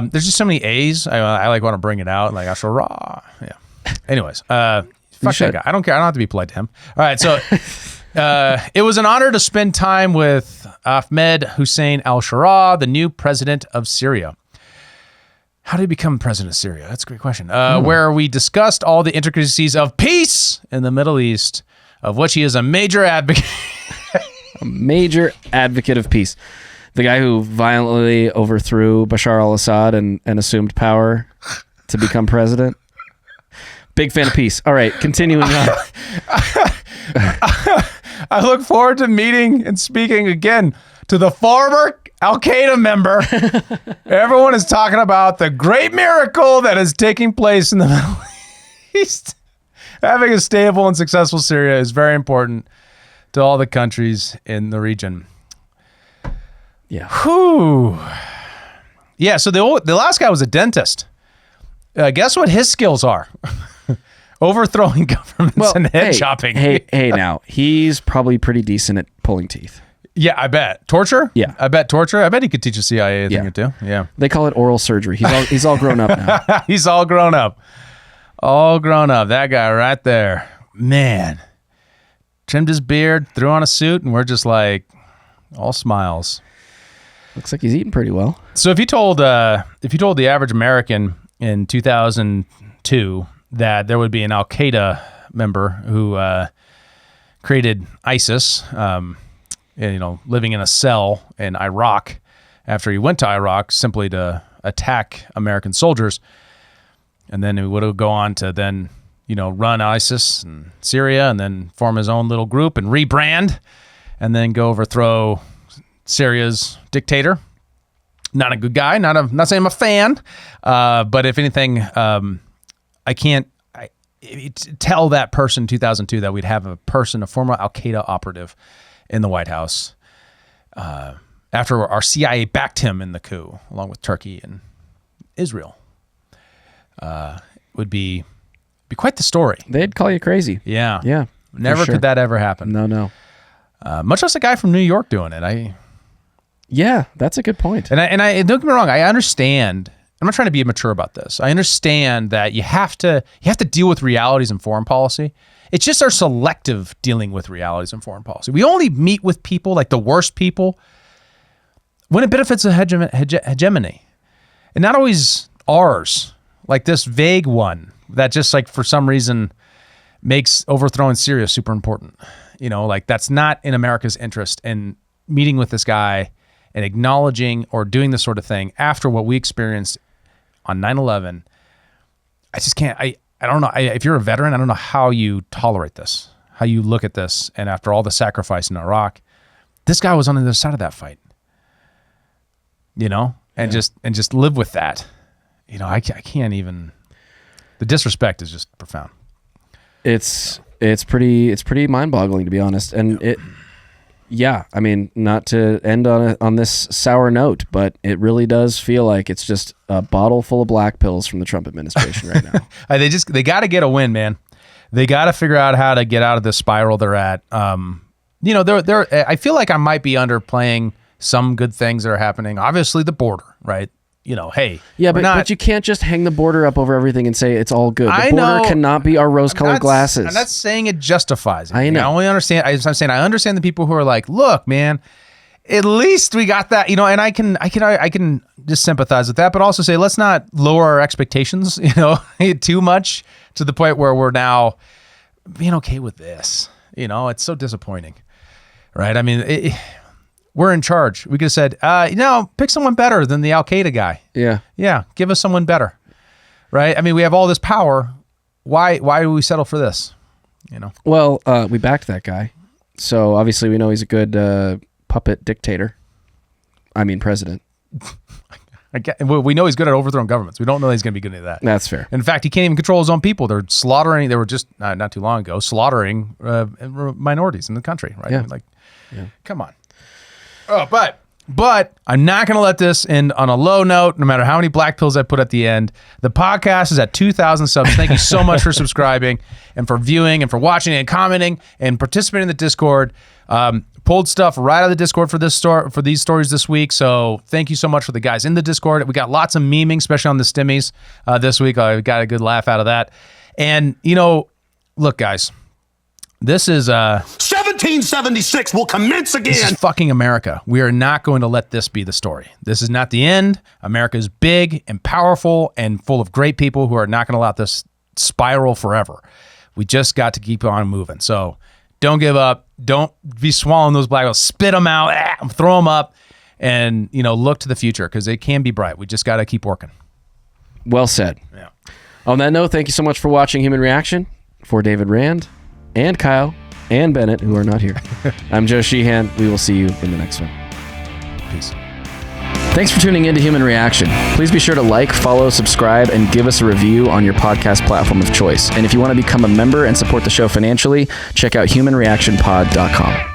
[SPEAKER 3] There's just so many A's. I want to bring it out. Like Al-Shara. Yeah. Anyways, fuck that guy. I don't care. I don't have to be polite to him. All right, so... it was an honor to spend time with Ahmed Hussein al-Shara, the new president of Syria. How did he become president of Syria? That's a great question. Where we discussed all the intricacies of peace in the Middle East, of which he is a major advocate.
[SPEAKER 2] A major advocate of peace. The guy who violently overthrew Bashar al-Assad and assumed power to become president. Big fan of peace. All right, continuing on.
[SPEAKER 3] I look forward to meeting and speaking again to the former Al-Qaeda member. Everyone is talking about the great miracle that is taking place in the Middle East. Having a stable and successful Syria is very important to all the countries in the region.
[SPEAKER 2] Yeah.
[SPEAKER 3] Whew. Yeah, so the last guy was a dentist. Guess what his skills are? Overthrowing governments and head chopping.
[SPEAKER 2] Hey, now, he's probably pretty decent at pulling teeth.
[SPEAKER 3] Yeah, I bet. Torture?
[SPEAKER 2] Yeah.
[SPEAKER 3] I bet torture. I bet he could teach a CIA thing or two. Yeah.
[SPEAKER 2] They call it oral surgery. He's all grown up now.
[SPEAKER 3] He's all grown up. All grown up. That guy right there. Man. Trimmed his beard, threw on a suit, and we're just like all smiles.
[SPEAKER 2] Looks like he's eating pretty well.
[SPEAKER 3] So if you told the average American in 2002 that there would be an Al-Qaeda member who created ISIS, living in a cell in Iraq after he went to Iraq simply to attack American soldiers, and then he would go on to then run ISIS in Syria and then form his own little group and rebrand and then go overthrow Syria's dictator. Not a good guy. Not saying I'm a fan, but if anything, I can't tell that person in 2002 that we'd have a former Al-Qaeda operative in the White House after our CIA backed him in the coup, along with Turkey and Israel. Would be quite the story.
[SPEAKER 2] They'd call you crazy.
[SPEAKER 3] Yeah.
[SPEAKER 2] Yeah.
[SPEAKER 3] Never could that ever happen.
[SPEAKER 2] No.
[SPEAKER 3] Much less a guy from New York doing it.
[SPEAKER 2] Yeah, that's a good point.
[SPEAKER 3] And I don't get me wrong, I understand. I'm not trying to be immature about this. I understand that you have to deal with realities in foreign policy. It's just our selective dealing with realities in foreign policy. We only meet with people, like the worst people, when it benefits a hegemony. And not always ours, like this vague one that just like for some reason makes overthrowing Syria super important. Like that's not in America's interest. And meeting with this guy and acknowledging or doing this sort of thing after what we experienced on 9/11, I just can't. I don't know. If you're a veteran, I don't know how you tolerate this, how you look at this. And after all the sacrifice in Iraq, this guy was on the other side of that fight, and just live with that. I can't even. The disrespect is just profound.
[SPEAKER 2] It's pretty mind-boggling, to be honest. And I mean, not to end on this sour note, but it really does feel like it's just a bottle full of black pills from the Trump administration right now.
[SPEAKER 3] They got to get a win, man. They got to figure out how to get out of the spiral they're at. I feel like I might be underplaying some good things that are happening. Obviously, the border, right? Hey.
[SPEAKER 2] Yeah, but you can't just hang the border up over everything and say it's all good. The border cannot be our rose-colored glasses.
[SPEAKER 3] I'm not saying it justifies it.
[SPEAKER 2] I know.
[SPEAKER 3] I only understand. I'm saying I understand the people who are like, look, man, at least we got that, and I can just sympathize with that, but also say let's not lower our expectations, too much to the point where we're now being okay with this. It's so disappointing, right? I mean, we're in charge. We could have said, pick someone better than the Al-Qaeda guy. Yeah. Give us someone better, right? I mean, we have all this power. Why do we settle for this?
[SPEAKER 2] Well, we backed that guy, so obviously we know he's a good puppet dictator. I mean, president.
[SPEAKER 3] We know he's good at overthrowing governments. We don't know he's going to be good at that.
[SPEAKER 2] That's fair.
[SPEAKER 3] In fact, he can't even control his own people. They're slaughtering. They were just not too long ago slaughtering minorities in the country, right?
[SPEAKER 2] Yeah.
[SPEAKER 3] I mean, come on. Oh, but I'm not going to let this end on a low note, no matter how many black pills I put at the end. The podcast is at 2,000 subs. Thank you so much for subscribing and for viewing and for watching and commenting and participating in the Discord. Pulled stuff right out of the Discord for these stories this week. So thank you so much for the guys in the Discord. We got lots of memeing, especially on the Stimmies this week. I got a good laugh out of that. And, look, guys, this is
[SPEAKER 4] 1776 will commence again.
[SPEAKER 3] This is fucking America. We are not going to let this be the story. This is not the end. America is big and powerful and full of great people who are not going to let this spiral forever. We just got to keep on moving. So don't give up. Don't be swallowing those black holes. Spit them out. Throw them up. And, look to the future because it can be bright. We just got to keep working.
[SPEAKER 2] Well said.
[SPEAKER 3] Yeah.
[SPEAKER 2] On that note, thank you so much for watching Human Reaction. For David Rand and Kyle and Bennett, who are not here, I'm Joe Sheehan. We will see you in the next one.
[SPEAKER 3] Peace.
[SPEAKER 1] Thanks for tuning in to Human Reaction. Please be sure to like, follow, subscribe, and give us a review on your podcast platform of choice. And if you want to become a member and support the show financially, check out humanreactionpod.com.